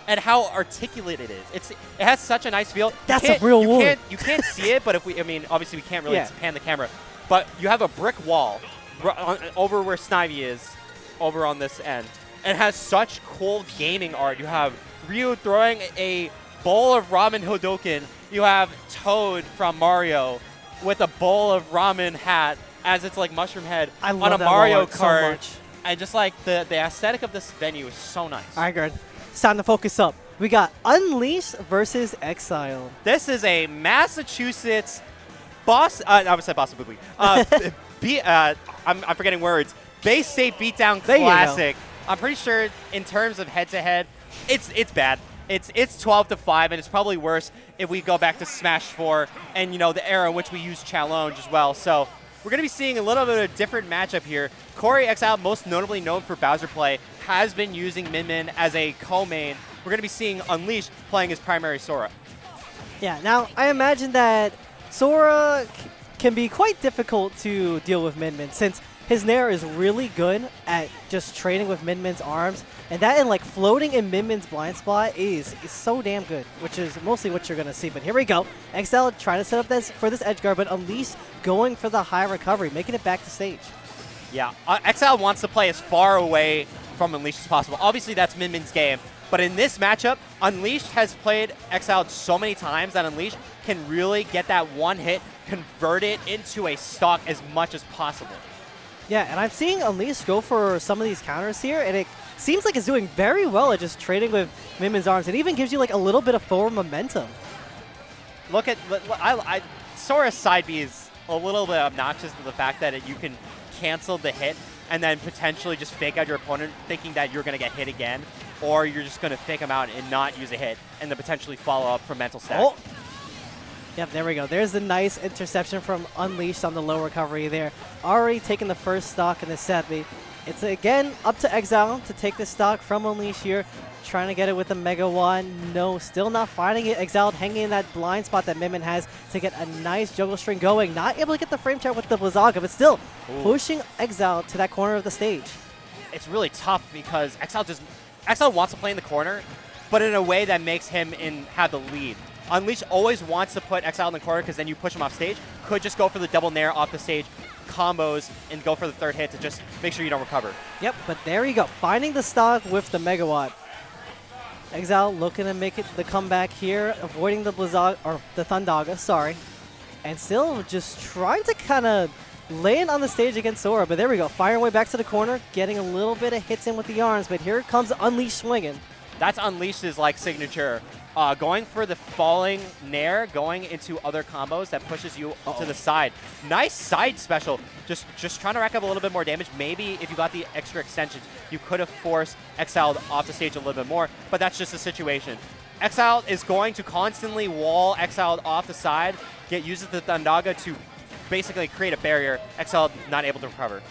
And how articulate it is. It has such a nice feel. That's a real wood. You can't see it, but obviously we can't really pan the camera. But you have a brick wall over where Snivy is, over on this end. And it has such cool gaming art. You have Ryu throwing a bowl of ramen Hodoken. You have Toad from Mario with a bowl of ramen hat as it's like mushroom head on a Mario Kart. So much. And just like the aesthetic of this venue is so nice. All right, Gerd. It's time to focus up. We got Unleashed versus Exile. This is a Massachusetts I would say Boston Book League. I'm forgetting words. Bay State beatdown classic. I'm pretty sure in terms of head-to-head, it's bad. It's 12-5, and it's probably worse if we go back to Smash 4 and the era in which we use challenge as well. So we're going to be seeing a little bit of a different matchup here. Corey Exile, most notably known for Bowser play, has been using Min Min as a co-main. We're going to be seeing Unleashed playing his primary Sora. Yeah, now I imagine that Sora can be quite difficult to deal with Min Min since his Nair is really good at just trading with Min Min's arms, and that and like floating in Min Min's blind spot is so damn good, which is mostly what you're going to see. But here we go. Exile trying to set up this for this edge guard, but Unleashed going for the high recovery, making it back to stage. Yeah, Exile wants to play as far away from Unleashed as possible. Obviously, that's Min Min's game. But in this matchup, Unleashed has played Exile so many times that Unleashed can really get that one hit, convert it into a stock as much as possible. Yeah, and I'm seeing Unleashed go for some of these counters here, and it seems like it's doing very well at just trading with Min Min's arms. It even gives you like a little bit of forward momentum. Look at Sora's side B is a little bit obnoxious to the fact that you can cancel the hit and then potentially just fake out your opponent thinking that you're going to get hit again, or you're just going to fake them out and not use a hit and then potentially follow up from mental stack. Oh. Yep, there we go. There's the nice interception from Unleashed on the low recovery there. Already taking the first stock in the set. It's again up to Exile to take the stock from Unleashed here. Trying to get it with the Mega One. No, still not finding it. Exile hanging in that blind spot that Min Min has to get a nice juggle string going. Not able to get the frame check with the Blizzaga, but still pushing Exile to that corner of the stage. It's really tough because Exile wants to play in the corner, but in a way that makes him have the lead. Unleashed always wants to put Exile in the corner because then you push him off stage. Could just go for the double nair off the stage, combos, and go for the third hit to just make sure you don't recover. Yep, but there you go. Finding the stock with the Megawatt. Exile looking to make it the comeback here, avoiding the Blizzaga, or the Thundaga, sorry. And still just trying to kind of land on the stage against Sora. But there we go. Firing way back to the corner, getting a little bit of hits in with the arms. But here comes Unleashed swinging. That's Unleashed's like signature. Going for the falling nair, going into other combos that pushes you to the side. Nice side special. Just trying to rack up a little bit more damage. Maybe if you got the extra extensions, you could have forced Exile off the stage a little bit more, but that's just the situation. Exile is going to constantly wall Exile off the side, uses the Thundaga to basically create a barrier. Exile not able to recover.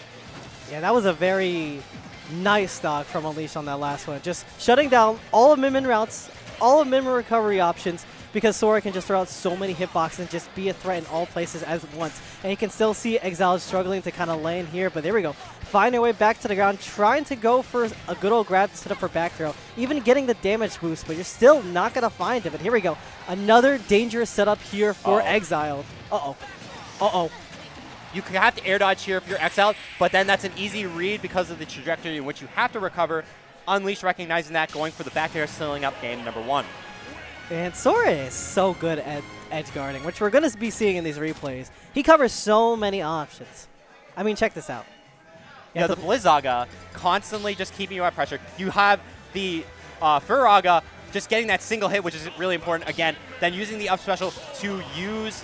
Yeah, that was a very nice stock from Unleashed on that last one. Just shutting down all of Min Min routes, all of Min Min recovery options, because Sora can just throw out so many hitboxes and just be a threat in all places at once. And you can still see Exile struggling to kind of lane here, but there we go. Find their way back to the ground, trying to go for a good old grab to set up for back throw, even getting the damage boost, but you're still not going to find it. But here we go. Another dangerous setup here for Exile. Uh-oh. Uh-oh. You have to air dodge here if you're exiled, but then that's an easy read because of the trajectory in which you have to recover. Unleash recognizing that, going for the back air, sealing up game number 1. And Sora is so good at edge guarding, which we're going to be seeing in these replays. He covers so many options. I mean, check this out. Yeah, the Blizzaga constantly just keeping you at pressure. You have the Furaga just getting that single hit, which is really important. Again, then using the up special to use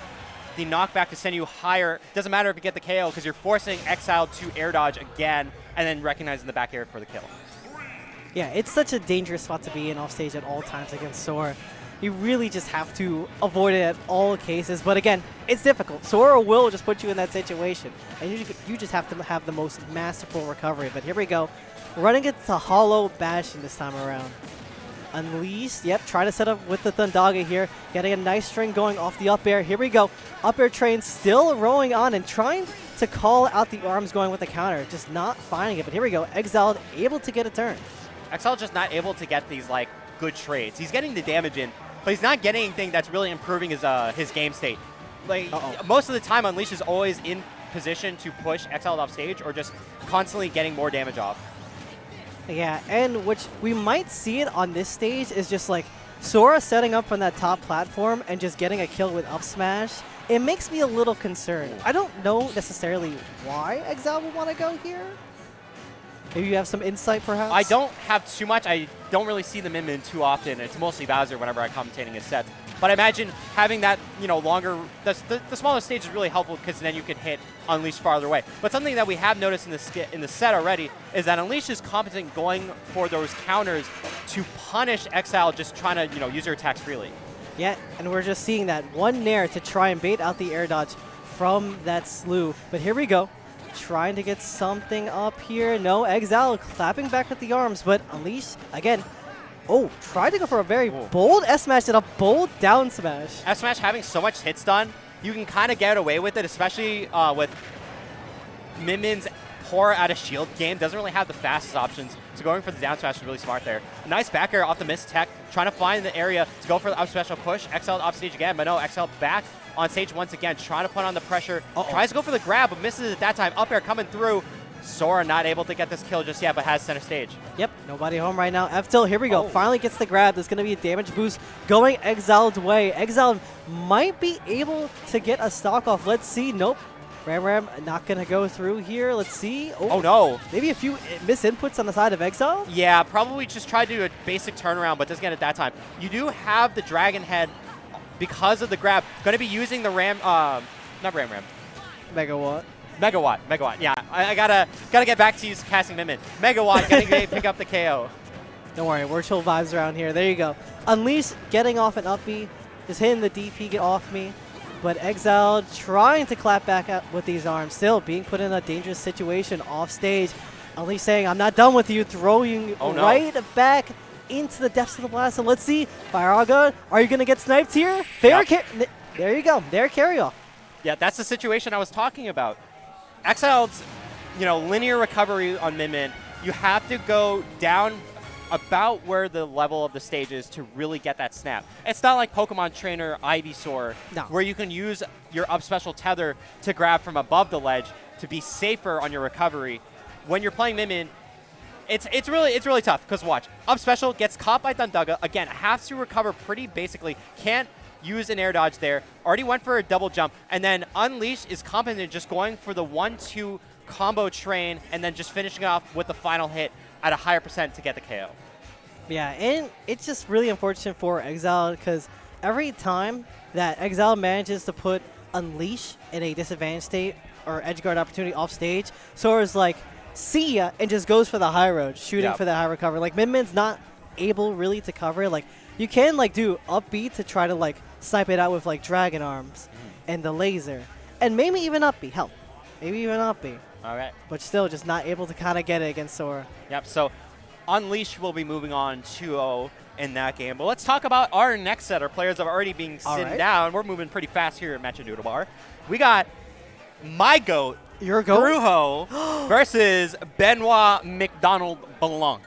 the knockback to send you higher. Doesn't matter if you get the KO because you're forcing Exile to air dodge again and then recognizing the back air for the kill. Yeah, it's such a dangerous spot to be in off stage at all times against Sora. You really just have to avoid it at all cases. But again, it's difficult. Sora will just put you in that situation. And you just have to have the most masterful recovery. But here we go. Running it to Hollow Bastion this time around. Unleashed. Yep, trying to set up with the Thundaga here. Getting a nice string going off the up air. Here we go. Up air train still rolling on and trying to call out the arms going with the counter. Just not finding it. But here we go. Exiled able to get a turn. Exile just not able to get these like good trades. He's getting the damage in, but he's not getting anything that's really improving his game state. Like most of the time, Unleash is always in position to push Exile off stage or just constantly getting more damage off. Yeah, and which we might see it on this stage is just like Sora setting up from that top platform and just getting a kill with up smash. It makes me a little concerned. I don't know necessarily why Exile would want to go here. Maybe you have some insight, perhaps? I don't have too much. I don't really see the Min too often. It's mostly Bowser whenever I'm commentating his sets. But I imagine having that, longer, the smaller stage is really helpful because then you can hit Unleash farther away. But something that we have noticed in the set already is that Unleash is competent going for those counters to punish Exile just trying to, use your attacks freely. Yeah, and we're just seeing that one Nair to try and bait out the air dodge from that slew. But here we go. Trying to get something up here. No, Exile clapping back with the arms, but Unleash, again, tried to go for a very bold S-Smash and a bold down smash. S-Smash having so much hit stun, you can kind of get away with it, especially with Min-Min's poor out of shield game. Doesn't really have the fastest options, so going for the down smash is really smart there. A nice back air off the missed tech, trying to find the area to go for the up special push. Exile off stage again, but no, Exile back on stage once again, trying to put on the pressure. Tries to go for the grab, but misses it that time. Up air coming through. Sora not able to get this kill just yet, but has center stage. Yep, nobody home right now. F-Till, here we go. Finally gets the grab. There's going to be a damage boost going Exiled's way. Exile might be able to get a stock off. Let's see. Nope. Ram not going to go through here. Let's see. Oh, no. Maybe a few misinputs on the side of Exile? Yeah, probably just tried to do a basic turnaround, but doesn't get it that time. You do have the Dragon Head because of the grab. Going to be using the not Ram. Megawatt. Yeah, I gotta get back to casting Min-Min. Megawatt getting to pick up the KO. Don't worry, we're chill vibes around here. There you go. Unleash getting off an up B, just hitting the DP, get off me. But Exile trying to clap back up with these arms, still being put in a dangerous situation off stage. Unleash saying, I'm not done with you, throwing you right back into the depths of the blast. So let's see, Firaga, are you gonna get sniped here? There you go, there carry off. Yeah, that's the situation I was talking about. Exile's, linear recovery on Min-Min, you have to go down about where the level of the stage is to really get that snap. It's not like Pokemon Trainer Ivysaur, where you can use your up special tether to grab from above the ledge to be safer on your recovery. When you're playing Min-Min, it's really tough, because watch. Up special gets caught by Thundaga, again, has to recover pretty basically, can't use an air dodge there, already went for a double jump, and then Unleash is competent just going for the 1-2 combo train and then just finishing off with the final hit at a higher percent to get the KO. Yeah, and it's just really unfortunate for Exile because every time that Exile manages to put Unleash in a disadvantaged state or edge guard opportunity off stage, Sora's like, see ya, and just goes for the high road, shooting for the high recovery. Like, Min-Min's not able really to cover. Like, you can do up B to try to snipe it out with Dragon Arms and the laser. And maybe even up B, hell. Maybe even up B. All right. But still just not able to kind of get it against Sora. Yep, so Unleash will be moving on 2-0. in that game. But let's talk about our next set. Our players have already been sitting down. We're moving pretty fast here at Mecha Noodle Bar. We got my GOAT, Your GOAT? Brujo, versus Benoit McDonald Blanc.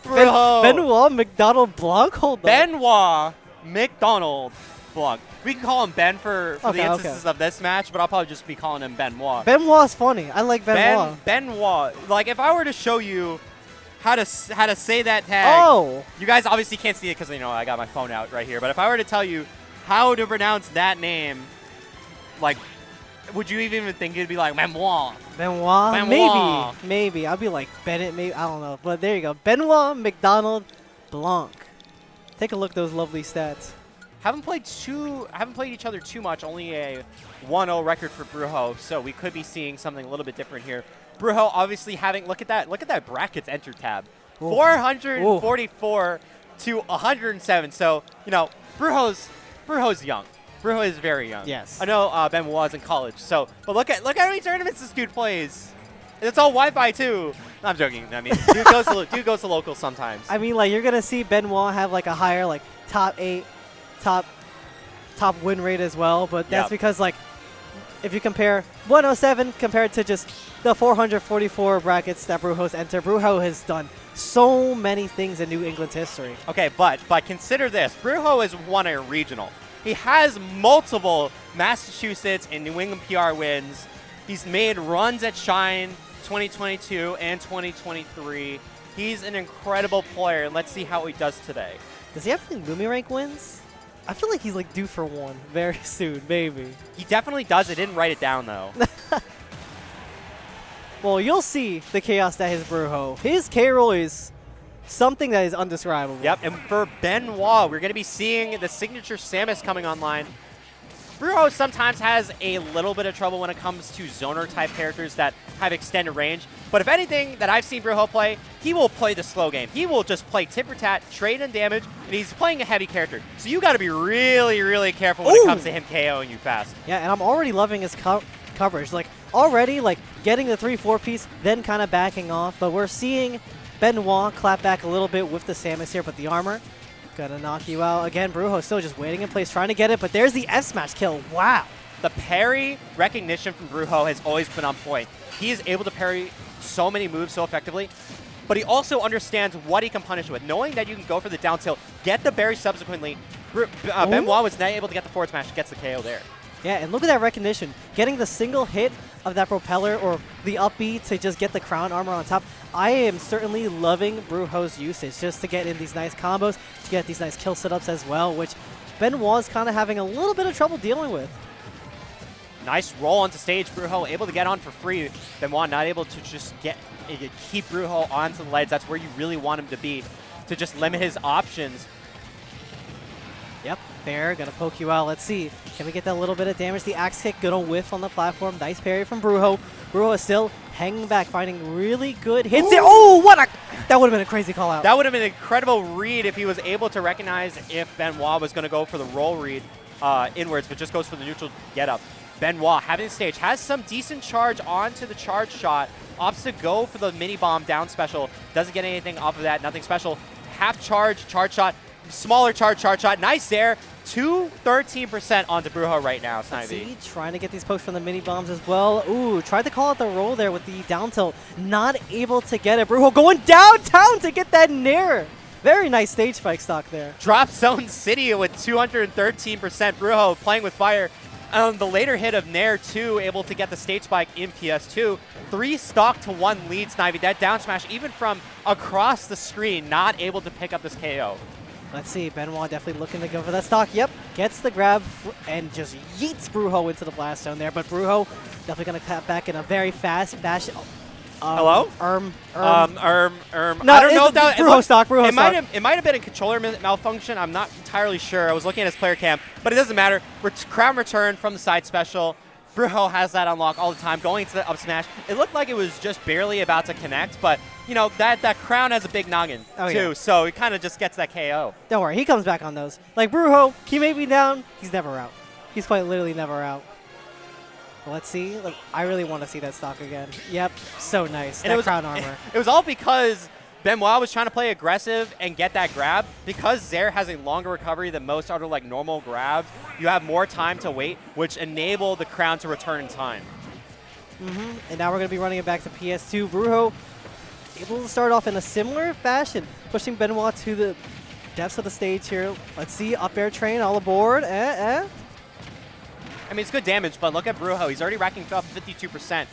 Benoit McDonald Blanc? Hold on. Benoit McDonald Blanc. We can call him Ben for the instances of this match, but I'll probably just be calling him Benoit. Benoit's funny. I like Benoit. Benoit. Like, if I were to show you how to say that tag, you guys obviously can't see it because, you know, I got my phone out right here. But if I were to tell you how to pronounce that name, like, would you even think it'd be like Benoit? Benoit? Maybe. I'd be like Bennett, maybe. I don't know. But there you go. Benoit McDonald Blanc. Take a look at those lovely stats. Haven't played each other too much. Only a 1-0 record for Brujo, so we could be seeing something a little bit different here. Brujo obviously having look at that brackets enter tab. Ooh. 444 to 107. So, you know, Brujo's young. Brujo is very young. Yes. I know Benoit was in college. So, but look how many tournaments this dude plays. It's all Wi-Fi too. No, I'm joking. I mean, dude goes to local sometimes. I mean, like, you're gonna see Benoit have like a higher like top 8, top win rate as well. But that's because, like, if you compare 107 compared to just the 444 brackets that Brujo's entered, Brujo has done so many things in New England's history. Okay, but consider this: Brujo has won a regional. He has multiple Massachusetts and New England PR wins. He's made runs at Shine 2022 and 2023. He's an incredible player. Let's see how he does today. Does he have any Lumi rank wins? I feel like he's like due for one very soon, maybe. He definitely does. I didn't write it down, though. Well, you'll see the chaos that is Brujo. His K-roll is something that is undescribable. Yep, and for Benoit, we're going to be seeing the signature Samus coming online. Brujo sometimes has a little bit of trouble when it comes to zoner-type characters that have extended range. But if anything that I've seen Brujo play, he will play the slow game. He will just play tit-for-tat, trade and damage, and he's playing a heavy character. So you got to be really, really careful when it comes to him KOing you fast. Yeah, and I'm already loving his coverage. Like, already, like, getting the 3-4 piece, then kind of backing off. But we're seeing Benoit clap back a little bit with the Samus here, but the armor gonna knock you out. Again, Brujo still just waiting in place, trying to get it, but there's the F-Smash kill. Wow. The parry recognition from Brujo has always been on point. He is able to parry so many moves so effectively, but he also understands what he can punish with. Knowing that you can go for the down tilt, get the berry subsequently, Benoit was not able to get the forward smash, gets the KO there. Yeah, and look at that recognition. Getting the single hit of that propeller or the up B to just get the crown armor on top. I am certainly loving Brujo's usage just to get in these nice combos, to get these nice kill setups as well, which Benoit's kind of having a little bit of trouble dealing with. Nice roll onto stage. Brujo able to get on for free. Benoit not able to just keep Brujo onto the ledge. That's where you really want him to be, to just limit his options. Yep, fair. Gonna poke you out. Let's see. Can we get that little bit of damage? The axe kick, gonna whiff on the platform. Nice parry from Brujo. Brujo is still hanging back, finding really good hits there. Oh, that would have been a crazy call out. That would have been an incredible read if he was able to recognize if Benoit was gonna go for the roll read inwards, but just goes for the neutral get up. Benoit having the stage, has some decent charge onto the charge shot, opts to go for the mini bomb down special, doesn't get anything off of that, nothing special. Half charge shot, smaller charge shot, nice there. 213% onto Brujo right now, Snivy. See, trying to get these pokes from the mini bombs as well. Ooh, tried to call out the roll there with the down tilt, not able to get it. Brujo going downtown to get that nair. Very nice stage spike stock there. Drop Zone City with 213%. Brujo playing with fire. The later hit of Nair 2, able to get the stage spike in PS2. 3 stock to 1 lead, Snivy. That down smash, even from across the screen, not able to pick up this KO. Let's see, Benoit definitely looking to go for that stock. Yep, gets the grab and just yeets Brujo into the blast zone there. But Brujo definitely going to clap back in a very fast bash. Hello? No, I don't know if that Brujo stock. It might have been a controller malfunction. I'm not entirely sure. I was looking at his player cam, but it doesn't matter. Crown return from the side special. Brujo has that unlock all the time, going into the up smash. It looked like it was just barely about to connect, but you know that crown has a big noggin too, so it kind of just gets that KO. Don't worry, he comes back on those. Like Brujo, he may be down, he's never out. He's quite literally never out. Well, let's see. Look, I really want to see that stock again. Yep, so nice. And that crown armor. It was all because Benoit was trying to play aggressive and get that grab. Because Zaire has a longer recovery than most other like normal grabs, you have more time to wait, which enabled the crown to return in time. And now we're going to be running it back to PS2. Brujo able to start off in a similar fashion, pushing Benoit to the depths of the stage here. Let's see, up air train all aboard. I mean, it's good damage, but look at Brujo. He's already racking up 52%.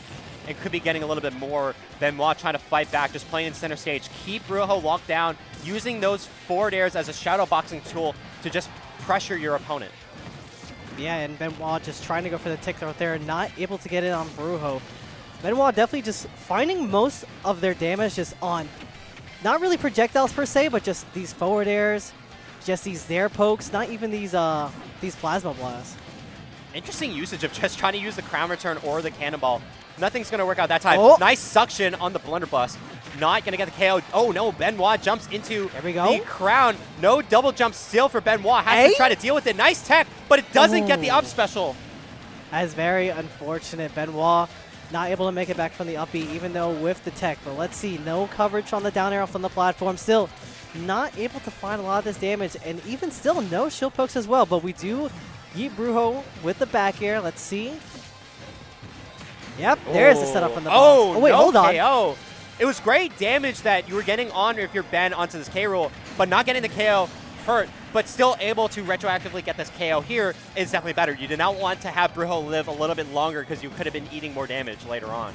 And could be getting a little bit more. Benoit trying to fight back, just playing in center stage. Keep Brujo locked down, using those forward airs as a shadow boxing tool to just pressure your opponent. Yeah, and Benoit just trying to go for the tick throw there, not able to get it on Brujo. Benoit definitely just finding most of their damage just on, not really projectiles per se, but just these forward airs, just these Zaire pokes, not even these plasma blasts. Interesting usage of just trying to use the crown return or the cannonball. Nothing's going to work out that time. Oh. Nice suction on the blunderbuss. Not going to get the KO. Oh, no. Benoit jumps into the crown. No double jump still for Benoit. Has to try to deal with it. Nice tech, but it doesn't get the up special. That is very unfortunate. Benoit not able to make it back from the up B, even though with the tech. But let's see. No coverage on the down arrow from the platform. Still not able to find a lot of this damage. And even still, no shield pokes as well. But we do yeet Brujo with the back air. Let's see. Yep, there's the setup from the boss. Oh, wait, no hold on. KO. It was great damage that you were getting on if you're Ben onto this K-roll, but not getting the KO hurt, but still able to retroactively get this KO here is definitely better. You did not want to have Brujo live a little bit longer because you could have been eating more damage later on.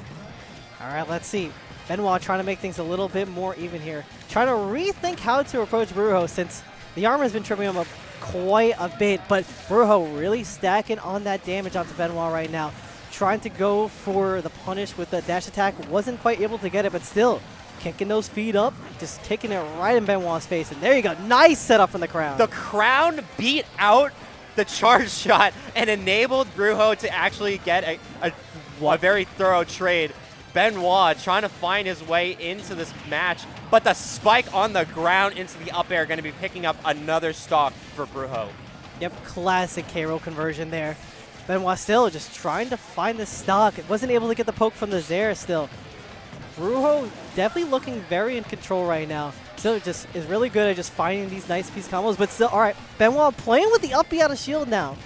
All right, let's see. Benoit trying to make things a little bit more even here. Trying to rethink how to approach Brujo since the armor has been tripping him up quite a bit, but Brujo really stacking on that damage onto Benoit right now. Trying to go for the punish with the dash attack. Wasn't quite able to get it, but still kicking those feet up, just kicking it right in Benoit's face. And there you go. Nice setup from the crown. The crown beat out the charge shot and enabled Brujo to actually get a very thorough trade. Benoit trying to find his way into this match, but the spike on the ground into the up air going to be picking up another stock for Brujo. Yep, classic K-roll conversion there. Benoit still just trying to find the stock. Wasn't able to get the poke from the Zaire still. Brujo definitely looking very in control right now. Still just is really good at just finding these nice piece combos, but still, all right, Benoit playing with the up B out of shield now.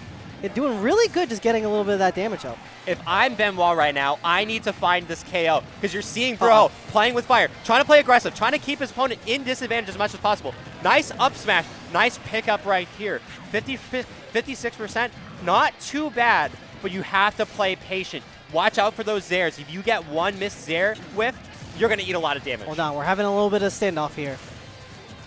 They're doing really good just getting a little bit of that damage up. If I'm Benoit right now, I need to find this KO because you're seeing Brujo playing with fire, trying to play aggressive, trying to keep his opponent in disadvantage as much as possible. Nice up smash, nice pickup right here. 56%, not too bad, but you have to play patient. Watch out for those Zaires. If you get one missed Zaire whiff, you're going to eat a lot of damage. Hold on, we're having a little bit of standoff here.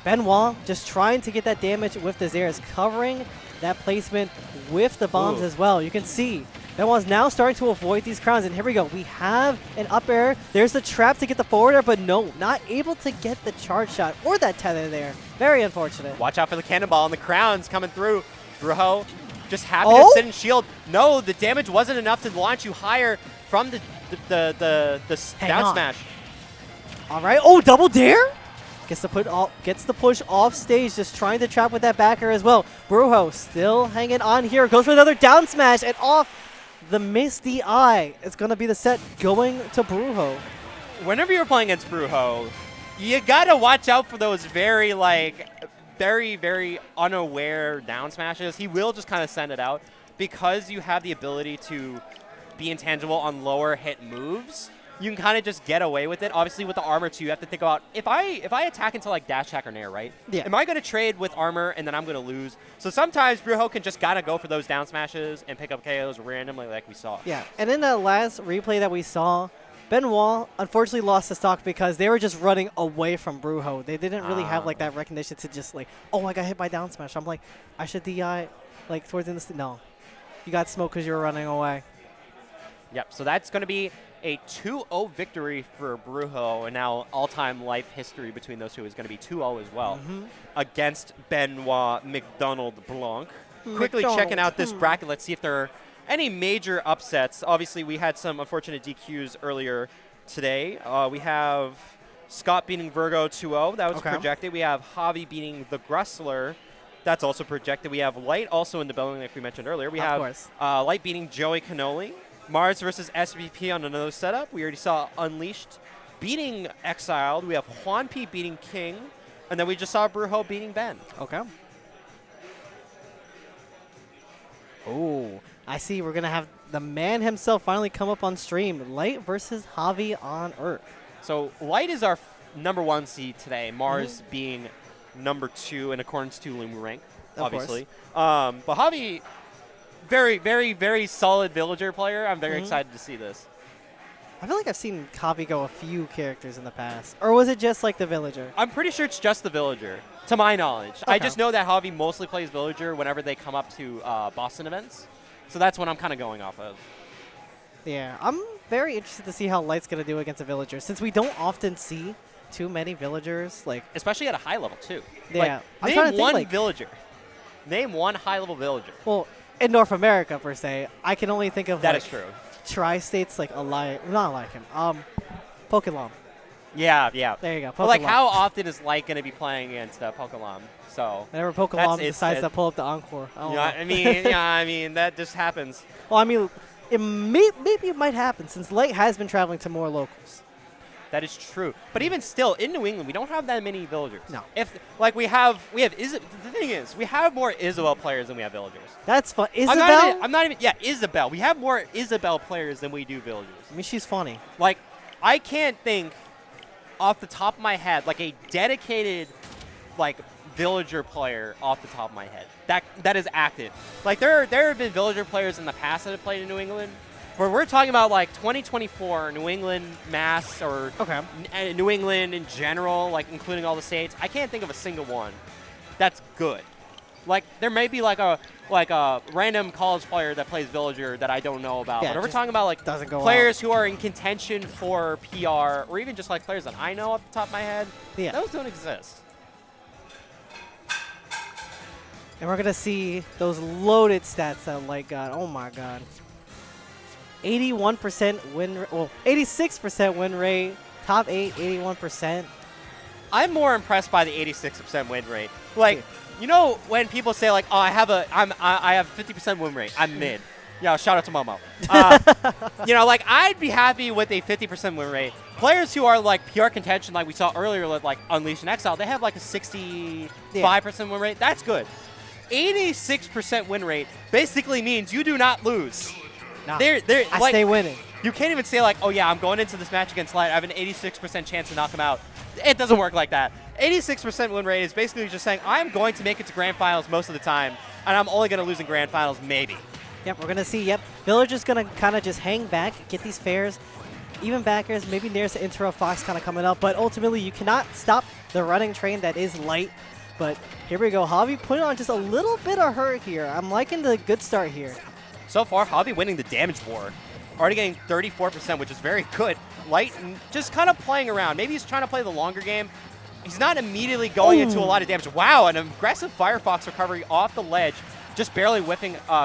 Benoit just trying to get that damage with the Zaires, covering that placement with the bombs as well. You can see Benoit's now starting to avoid these crowns, and here we go. We have an up air. There's the trap to get the forward air, but no, not able to get the charge shot or that tether there. Very unfortunate. Watch out for the cannonball and the crowns coming through. Brujo just happy to sit in shield. No, the damage wasn't enough to launch you higher from the down smash. All right. Oh, double dare? Gets the push off stage, just trying to trap with that backer as well. Brujo still hanging on here. Goes for another down smash and off the Misty Eye. It's going to be the set going to Brujo. Whenever you're playing against Brujo, you got to watch out for those very unaware down smashes. He will just kind of send it out because you have the ability to be intangible on lower hit moves. You can kind of just get away with it. Obviously, with the armor too, you have to think about if I attack into like dash attack or nair, right? Yeah. Am I going to trade with armor and then I'm going to lose? So sometimes Brujo can just gotta go for those down smashes and pick up KOs randomly, like we saw. Yeah. And in the last replay that we saw, Benoit unfortunately lost the stock because they were just running away from Brujo. They didn't really have like that recognition to just like, oh, I got hit by down smash. I'm like, I should DI like towards the end of the no. You got smoked because you were running away. Yep. So that's going to be a 2-0 victory for Brujo, and now all-time life history between those two is going to be 2-0 as well against Benoit McDonald Blanc. Quickly checking out this bracket. Let's see if there are any major upsets. Obviously, we had some unfortunate DQs earlier today. We have Scott beating Virgo 2-0. That was projected. We have Javi beating the Gressler. That's also projected. We have Light also in the building, like we mentioned earlier. We have Light beating Joey Cannoli. Mars versus SVP on another setup. We already saw Unleashed beating Exiled. We have Juan P beating King. And then we just saw Brujo beating Ben. Okay. Oh, I see. We're going to have the man himself finally come up on stream. Light versus Javi on Earth. So Light is our #1 seed today. Mars being #2 in accordance to Lumu rank, obviously. But Javi, very, very, very solid villager player. I'm very excited to see this. I feel like I've seen Javi go a few characters in the past. Or was it just like the villager? I'm pretty sure it's just the villager, to my knowledge. Okay. I just know that Javi mostly plays villager whenever they come up to Boston events. So that's what I'm kind of going off of. Yeah, I'm very interested to see how Light's going to do against a villager, since we don't often see too many villagers. Especially at a high level, too. Yeah. Like, name one villager. Name one high-level villager. In North America, per se, I can only think of that is true. Tri-States, not like him. Pokemon. Yeah. There you go. But like, how often is Light going to be playing against Pokemon? So whenever Pokemon decides to pull up the Encore. I mean, that just happens. Well, I mean, maybe it might happen since Light has been traveling to more locals. That is true. But even still, in New England, we don't have that many villagers. No. We have the thing is, we have more Isabel players than we have villagers. That's fun. Isabel? I'm not even, Isabel. We have more Isabel players than we do villagers. I mean, she's funny. Like, I can't think off the top of my head, like a dedicated, villager player off the top of my head that is active. Like, there have been villager players in the past that have played in New England. Where we're talking about 2024 New England Mass or New England in general, including all the states. I can't think of a single one that's good. There may be a random college player that plays villager that I don't know about. Yeah, but we're talking about players who are in contention for PR, or even just players that I know off the top of my head. Yeah. Those don't exist. And we're gonna see those loaded stats that Light got. Oh my god. 81% win rate, 86% win rate, top 8, 81%. I'm more impressed by the 86% win rate. You know when people say oh, I have 50% win rate, I'm mid. Yeah, shout out to Momo. I'd be happy with a 50% win rate. Players who are PR contention, like we saw earlier with Unleash and Exile, they have a 65% win rate. That's good. 86% win rate basically means you do not lose. Nah, I stay winning. You can't even say oh yeah, I'm going into this match against Light. I have an 86% chance to knock him out. It doesn't work like that. 86% win rate is basically just saying I'm going to make it to grand finals most of the time, and I'm only going to lose in grand finals maybe. Yep, we're going to see. Yep, Villager's going to kind of just hang back, get these fairs, even backers, maybe nearest the Intro Fox kind of coming up, but ultimately you cannot stop the running train that is Light. But here we go. Javi putting on just a little bit of hurt here. I'm liking the good start here. So far, Javi winning the damage war. Already getting 34%, which is very good. Light just kind of playing around. Maybe he's trying to play the longer game. He's not immediately going into a lot of damage. Wow, an aggressive Firefox recovery off the ledge, just barely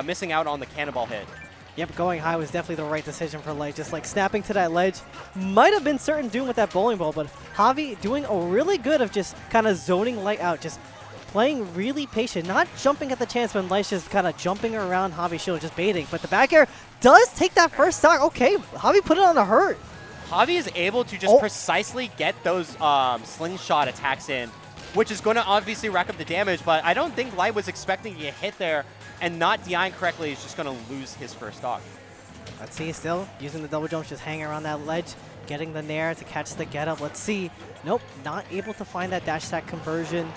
missing out on the cannonball hit. Yep, going high was definitely the right decision for Light. Just snapping to that ledge. Might have been certain doom with that bowling ball, but Javi doing a really good of just kind of zoning Light out, just playing really patient, not jumping at the chance when Light's just kind of jumping around Javi's shield, just baiting. But the back air does take that first stock. Okay, Javi put it on the hurt. Javi is able to just precisely get those slingshot attacks in, which is going to obviously rack up the damage, but I don't think Light was expecting to get hit there, and not DIing correctly is just going to lose his first stock. Let's see, still using the double jumps, just hanging around that ledge, getting the nair to catch the get up. Let's see. Nope, not able to find that dash attack conversion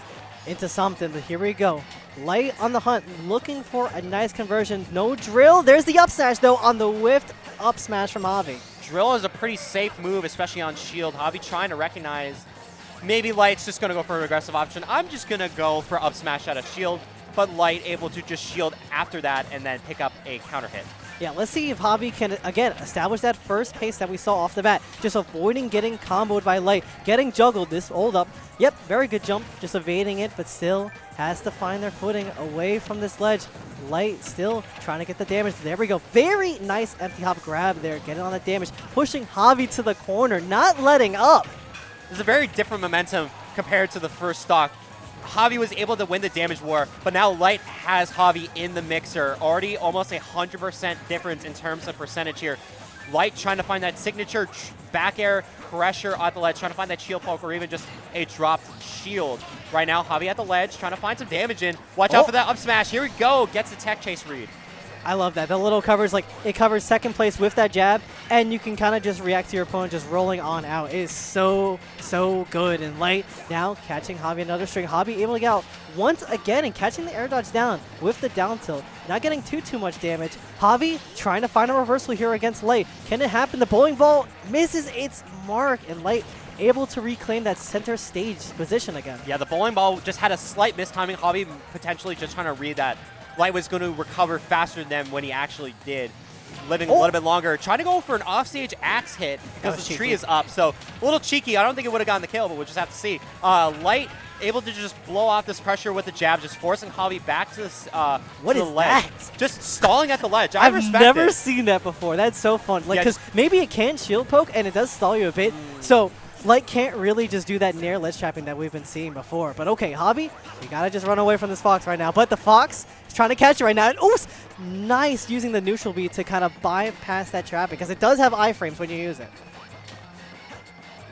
into something, but here we go. Light on the hunt, looking for a nice conversion. No drill. There's the up smash, though, on the whiffed up smash from Javi. Drill is a pretty safe move, especially on shield. Javi trying to recognize maybe Light's just going to go for an aggressive option. I'm just going to go for up smash out of shield, but Light able to just shield after that and then pick up a counter hit. Yeah, let's see if Javi can, again, establish that first pace that we saw off the bat. Just avoiding getting comboed by Light, getting juggled this hold up. Yep, very good jump, just evading it, but still has to find their footing away from this ledge. Light still trying to get the damage. There we go. Very nice empty hop grab there, getting on the damage, pushing Javi to the corner, not letting up. There's a very different momentum compared to the first stock. Javi was able to win the damage war, but now Light has Javi in the mixer. Already almost 100% difference in terms of percentage here. Light trying to find that signature back air pressure at the ledge, trying to find that shield poke or even just a dropped shield. Right now, Javi at the ledge, trying to find some damage in. Watch out for that up smash. Here we go. Gets the tech chase read. I love that. The little covers, like, it covers second place with that jab, and you can kind of just react to your opponent just rolling on out. It is so, so good. And Light now catching Javi another string. Javi able to get out once again and catching the air dodge down with the down tilt. Not getting too much damage. Javi trying to find a reversal here against Light. Can it happen? The bowling ball misses its mark, and Light able to reclaim that center stage position again. Yeah, the bowling ball just had a slight mistiming. Javi potentially just trying to read that Light was going to recover faster than when he actually did. Living a little bit longer. Trying to go for an offstage axe hit because the tree is up. So a little cheeky. I don't think it would have gotten the kill, but we'll just have to see. Light able to just blow off this pressure with the jab, just forcing Javi back to this what to is the ledge. That? Just stalling at the ledge. I've respect never it. seen that before. That's so fun. Like, Yeah, because maybe it can shield poke and it does stall you a bit. So Light can't really just do that nair ledge trapping that we've been seeing before. But okay, Javi, you gotta just run away from this Fox right now. But the Fox is trying to catch you right now. And nice using the neutral beat to kind of bypass that trapping, because it does have iframes when you use it.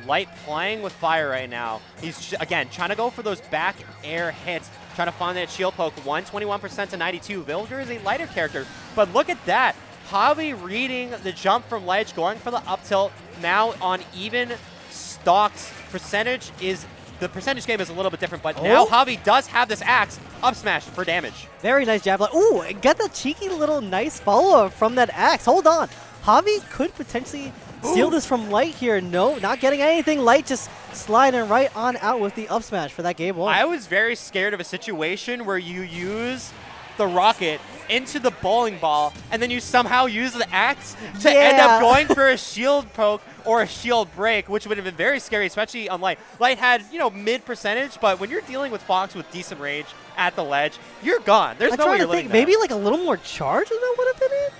Light playing with fire right now. He's, again, trying to go for those back air hits, trying to find that shield poke. 121% to 92. Villager is a lighter character, but look at that. Javi reading the jump from ledge, going for the up tilt. Now on even stocks, the percentage game is a little bit different, but now Javi does have this axe up smash for damage. Very nice jab. Ooh, got the cheeky little nice follow-up from that axe. Hold on. Javi could potentially steal this from Light here. No, not getting anything. Light just sliding right on out with the up smash for that game one. I was very scared of a situation where you use the rocket into the bowling ball and then you somehow use the axe to end up going for a shield poke or a shield break, which would have been very scary, especially on Light. Light had, mid percentage, but when you're dealing with Fox with decent range at the ledge, you're gone. There's no way you're living that. Maybe like a little more charge than that would have been it?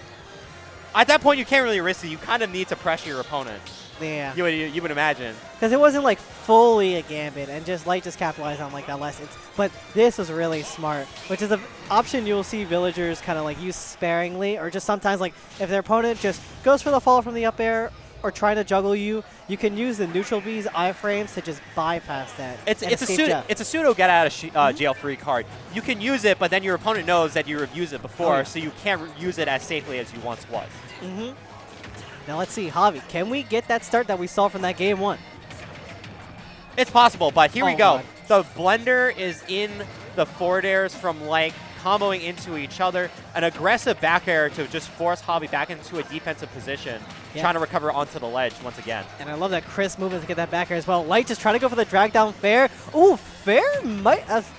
At that point, you can't really risk it. You kind of need to pressure your opponent. Yeah. You would imagine. Because it wasn't like fully a gambit, and just Light just capitalized on like that lessons. But this was really smart, which is an option you'll see villagers kind of like use sparingly, or just sometimes like if their opponent just goes for the fall from the up air or trying to juggle you, you can use the neutral B's iframes to just bypass that. It's a pseudo get out of jail free card. You can use it, but then your opponent knows that you have used it before, so you can't use it as safely as you once was. Now let's see, Javi, can we get that start that we saw from that game one? It's possible, but here we go. God. The blender is in the forward airs from Light, comboing into each other. An aggressive back air to just force Javi back into a defensive position, trying to recover onto the ledge once again. And I love that crisp movement to get that back air as well. Light just trying to go for the drag down fair. Ooh, fair might have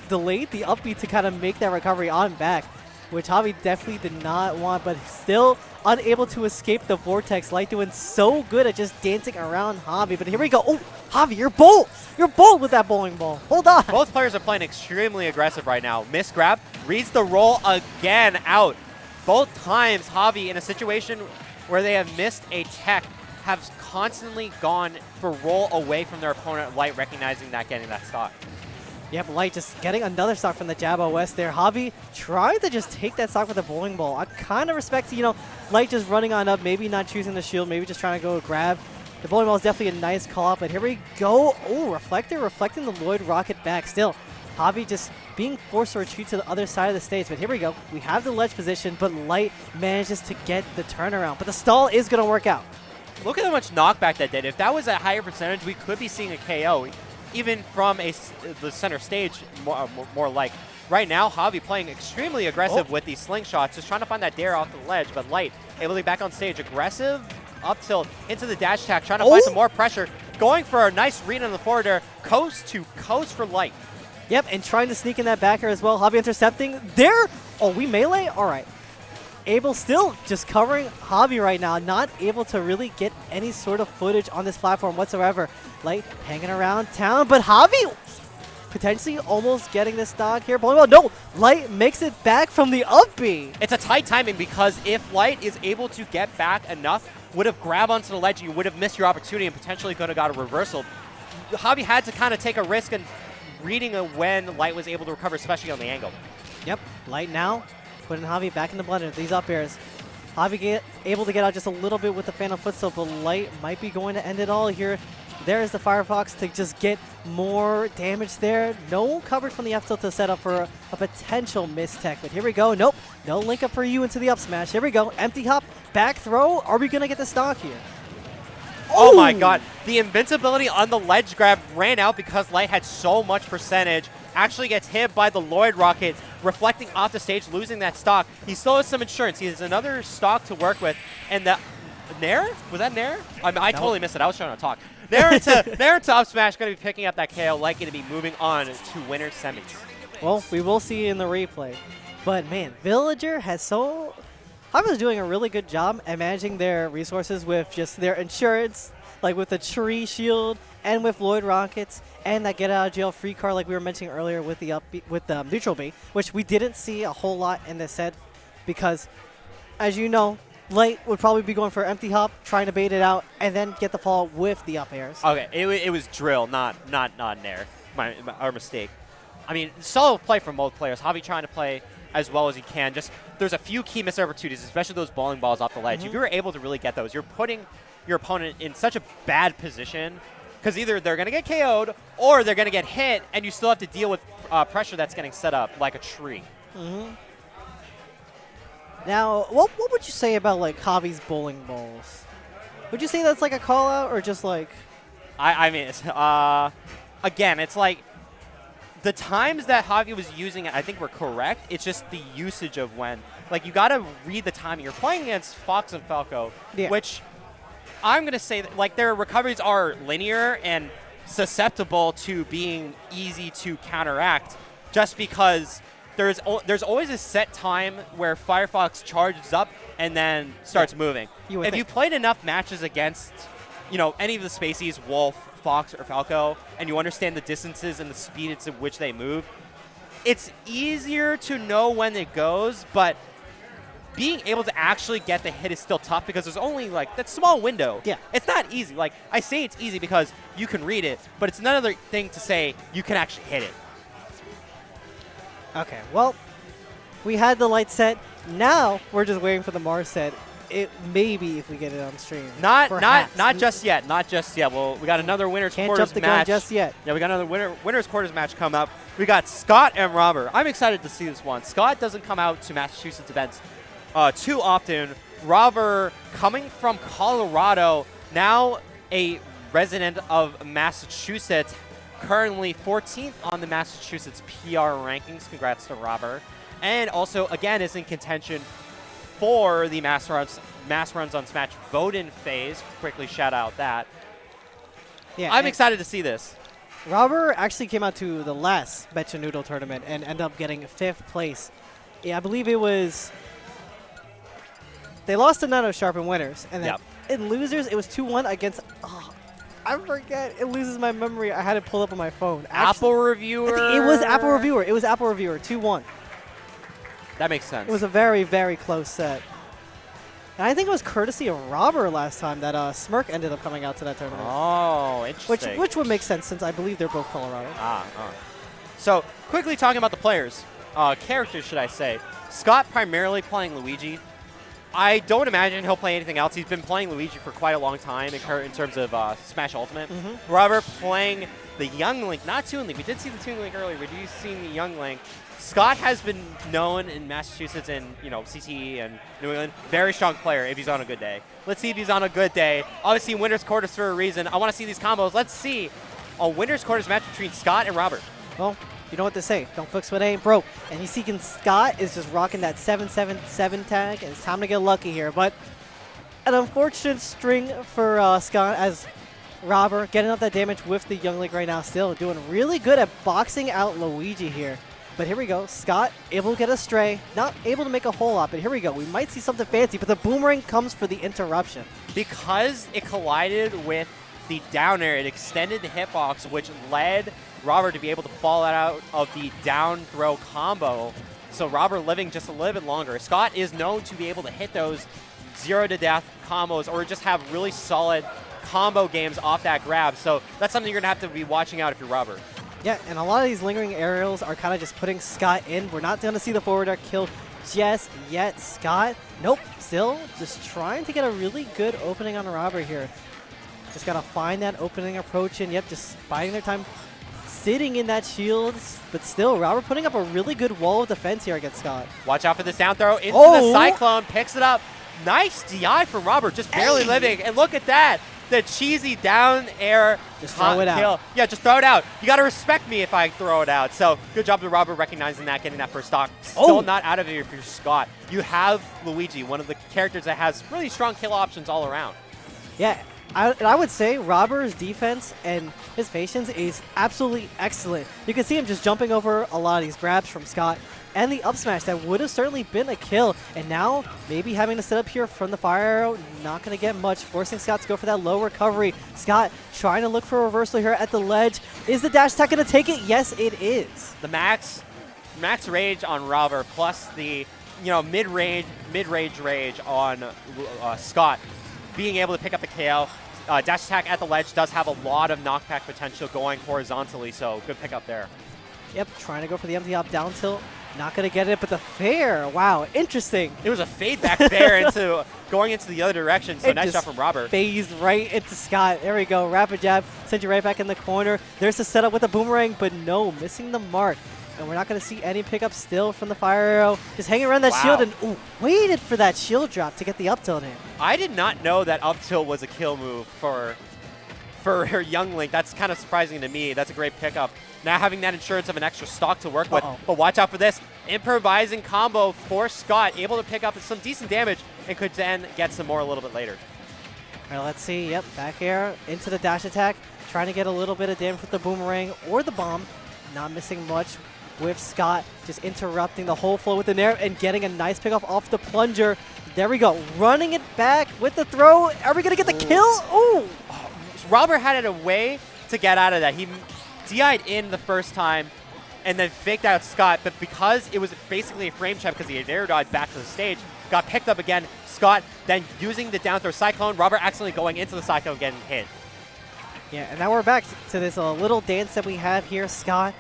delayed the upbeat to kind of make that recovery on back, which Javi definitely did not want, but still unable to escape the vortex. Light doing so good at just dancing around Javi. But here we go. Oh, Javi, you're bold. You're bold with that bowling ball. Hold on. Both players are playing extremely aggressive right now. Miss grab, reads the roll again out. Both times, Javi, in a situation where they have missed a tech, have constantly gone for roll away from their opponent. Light recognizing that, getting that stock. Yep, Light just getting another stock from the jab OS there. Javi trying to just take that stock with a bowling ball. I kind of respect, Light just running on up, maybe not choosing the shield, maybe just trying to go grab. The bowling ball is definitely a nice call out, but here we go. Oh, Reflector reflecting the Lloyd rocket back. Still, Javi just being forced to retreat to the other side of the stage. But here we go. We have the ledge position, but Light manages to get the turnaround. But the stall is going to work out. Look at how much knockback that did. If that was a higher percentage, we could be seeing a KO. Even from the center stage, more like. Right now, Javi playing extremely aggressive with these slingshots, just trying to find that dare off the ledge, but Light able to be back on stage. Aggressive up tilt into the dash attack, trying to find some more pressure. Going for a nice read on the forward air, coast to coast for Light. Yep, and trying to sneak in that backer as well. Javi intercepting there. Oh, we melee? All right. Able still just covering Javi right now, not able to really get any sort of footage on this platform whatsoever. Light hanging around town, but Javi potentially almost getting this stock here. Bowling ball, no! Light makes it back from the up B. It's a tight timing because if Light is able to get back enough, would have grabbed onto the ledge, you would have missed your opportunity and potentially could have got a reversal. Javi had to kind of take a risk and reading when Light was able to recover, especially on the angle. Yep, Light now putting Javi back in the blender. These up airs. Javi able to get out just a little bit with the Phantom Footstool, but Light might be going to end it all here. There's the Firefox to just get more damage there. No coverage from the F tilt to set up for a potential mistech, but here we go. Nope, no link up for you into the up smash. Here we go. Empty hop, back throw. Are we going to get the stock here? Oh my god. The invincibility on the ledge grab ran out because Light had so much percentage. Actually gets hit by the Lloyd Rocket, reflecting off the stage, losing that stock. He still has some insurance. He has another stock to work with. And the Nair? Was that Nair? I totally missed it. I was trying to talk. Nair into up smash, going to be picking up that KO. Light going to be moving on to winner semis. Well, we will see in the replay. But man, Villager has so... Javi's doing a really good job at managing their resources with just their insurance, like with the tree shield and with Lloyd Rockets and that get out of jail free card like we were mentioning earlier with the neutral B, which we didn't see a whole lot in this set because, as you know, Light would probably be going for empty hop, trying to bait it out, and then get the fall with the up airs. Okay, it was drill, not Nair. Our mistake. I mean, solid play from both players. Javi trying to play as well as he can. Just there's a few key missed opportunities, especially those bowling balls off the ledge. If you were able to really get those, you're putting your opponent in such a bad position because either they're going to get KO'd or they're going to get hit, and you still have to deal with pressure that's getting set up like a tree. Now, what would you say about like Javi's bowling balls? Would you say that's like a call out or just like? I mean, it's, again, it's like the times that Javi was using it, I think were correct. It's just the usage of when. Like, you got to read the timing. You're playing against Fox and Falco, which I'm going to say that, like, their recoveries are linear and susceptible to being easy to counteract just because there's always a set time where Firefox charges up and then starts moving. If you played enough matches against, you know, any of the Spaceys, Wolf, Fox, or Falco, and you understand the distances and the speeds at which they move, it's easier to know when it goes, but being able to actually get the hit is still tough because there's only, like, that small window. Yeah. It's not easy. Like, I say it's easy because you can read it, but it's another thing to say you can actually hit it. Okay, well, we had the Light set. Now we're just waiting for the Mars set. It maybe if we get it on stream. Not just yet. Not just yet. Well, we got another winners Can't quarters jump the match. gun just yet. Yeah, we got another winners quarters match come up. We got Scott and Robert. I'm excited to see this one. Scott doesn't come out to Massachusetts events too often. Robert, coming from Colorado, now a resident of Massachusetts, currently 14th on the Massachusetts PR rankings. Congrats to Robert. And also, again, is in contention for the Mass Runs on Smash vote-in phase. Quickly shout out that. Yeah, I'm excited to see this. Robert actually came out to the last Mecha Noodle tournament and ended up getting 5th place. Yeah, I believe it was... They lost to Nano Sharp in winners. And then in losers, it was 2-1 against... Oh, I forget. It loses my memory. I had it pulled up on my phone. Apple Reviewer? It was Apple Reviewer. It was Apple Reviewer. 2-1. That makes sense. It was a very, very close set. And I think it was courtesy of Robert last time that Smirk ended up coming out to that tournament. Oh, interesting. Which would make sense since I believe they're both Colorado. So, quickly talking about the players. Characters, should I say. Scott primarily playing Luigi. I don't imagine he'll play anything else. He's been playing Luigi for quite a long time in terms of Smash Ultimate. Robert playing the Young Link, not Toon Link. We did see the Toon Link earlier, but you've seen the Young Link. Scott has been known in Massachusetts and, you know, CTE and New England. Very strong player if he's on a good day. Let's see if he's on a good day. Obviously, winner's quarters for a reason. I want to see these combos. Let's see a winner's quarters match between Scott and Robert. Well, you know what to say. Don't fix what ain't broke. And you see Scott is just rocking that 777 tag, and it's time to get lucky here. But an unfortunate string for Scott as Robert getting up that damage with the Young Link right now, still doing really good at boxing out Luigi here. But here we go. Scott able to get a stray. Not able to make a whole lot, but here we go. We might see something fancy, but the boomerang comes for the interruption. Because it collided with the down air, it extended the hitbox, which led Robert to be able to fall out of the down throw combo. So Robert living just a little bit longer. Scott is known to be able to hit those 0-to-death combos or just have really solid combo games off that grab. So that's something you're going to have to be watching out if you're Robert. Yeah, and a lot of these lingering aerials are kind of just putting Scott in. We're not going to see the forward air kill just yet. Scott, nope, still just trying to get a really good opening on Robert here. Just got to find that opening approach, and yep, just biding their time, sitting in that shield. But still, Robert putting up a really good wall of defense here against Scott. Watch out for this down throw into the Cyclone, picks it up. Nice DI from Robert, just barely living. And look at that. The cheesy down air just throw it kill. out. Yeah, just throw it out. You got to respect me if I throw it out. So good job to Robert recognizing that, getting that first stock. Still not out of here if you're Scott. You have Luigi, one of the characters that has really strong kill options all around. Yeah, I would say Robert's defense and his patience is absolutely excellent. You can see him just jumping over a lot of these grabs from Scott. And the up smash that would have certainly been a kill. And now maybe having to set up here from the fire arrow, not going to get much, forcing Scott to go for that low recovery. Scott trying to look for a reversal here at the ledge. Is the dash attack going to take it? Yes, it is. The max rage on Robert plus the mid-range rage on Scott being able to pick up the KO. Dash attack at the ledge does have a lot of knockback potential going horizontally, so good pick up there. Yep, trying to go for the empty hop down tilt. Not going to get it, but the fair, wow, interesting. It was a fade back fair into going into the other direction, so nice shot from Robert. Phased right into Scott. There we go, rapid jab, send you right back in the corner. There's the setup with the boomerang, but no, missing the mark. And we're not going to see any pickup still from the fire arrow. Just hanging around that shield and waited for that shield drop to get the up tilt in. I did not know that up tilt was a kill move for her Young Link. That's kind of surprising to me. That's a great pickup. Now having that insurance of an extra stock to work with. But watch out for this. Improvising combo for Scott. Able to pick up some decent damage and could then get some more a little bit later. All right, let's see. Yep, back air into the dash attack. Trying to get a little bit of damage with the boomerang or the bomb. Not missing much with Scott. Just interrupting the whole flow with the nair and getting a nice pickoff off the plunger. There we go. Running it back with the throw. Are we going to get the kill? Ooh! Robert had a way to get out of that. He DI'd in the first time and then faked out Scott, but because it was basically a frame check because he had air dodged back to the stage, got picked up again. Scott then using the down throw Cyclone, Robert accidentally going into the Cyclone getting hit. Yeah, and now we're back to this little dance that we have here. Scott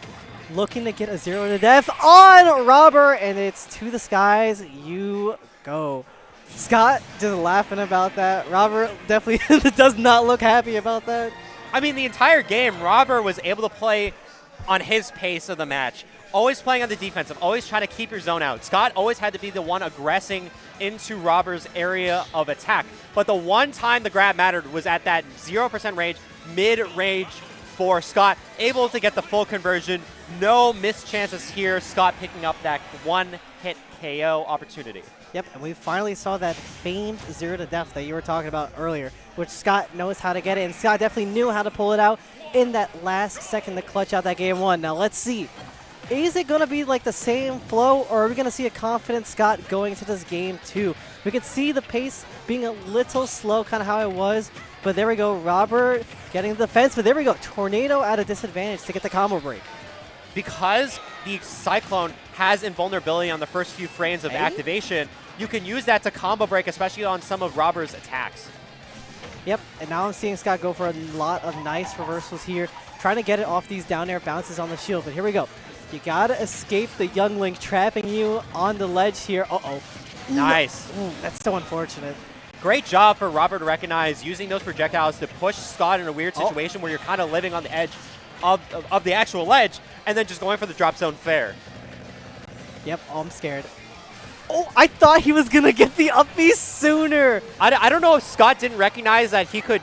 looking to get a 0 to death on Robert, and it's to the skies you go. Scott just laughing about that. Robert definitely does not look happy about that. I mean, the entire game, Robert was able to play on his pace of the match. Always playing on the defensive, always trying to keep your zone out. Scott always had to be the one aggressing into Robert's area of attack. But the one time the grab mattered was at that 0% range, mid-range for Scott. Able to get the full conversion. No missed chances here. Scott picking up that one-hit KO opportunity. Yep, and we finally saw that famed 0 to death that you were talking about earlier, which Scott knows how to get it, and Scott definitely knew how to pull it out in that last second to clutch out that game one. Now let's see. Is it going to be like the same flow, or are we going to see a confident Scott going into this game too? We can see the pace being a little slow, kind of how it was, but there we go. Robert getting the defense, but there we go. Tornado at a disadvantage to get the combo break. Because the Cyclone has invulnerability on the first few frames of activation, you can use that to combo break, especially on some of Robert's attacks. Yep, and now I'm seeing Scott go for a lot of nice reversals here, trying to get it off these down air bounces on the shield, but here we go. You gotta escape the Young Link trapping you on the ledge here. Uh-oh. Nice. Ooh, that's so unfortunate. Great job for Robert to recognize using those projectiles to push Scott in a weird situation where you're kind of living on the edge of the actual ledge, and then just going for the drop zone fair. Yep, I'm scared. Oh, I thought he was going to get the up B sooner. I don't know if Scott didn't recognize that he could,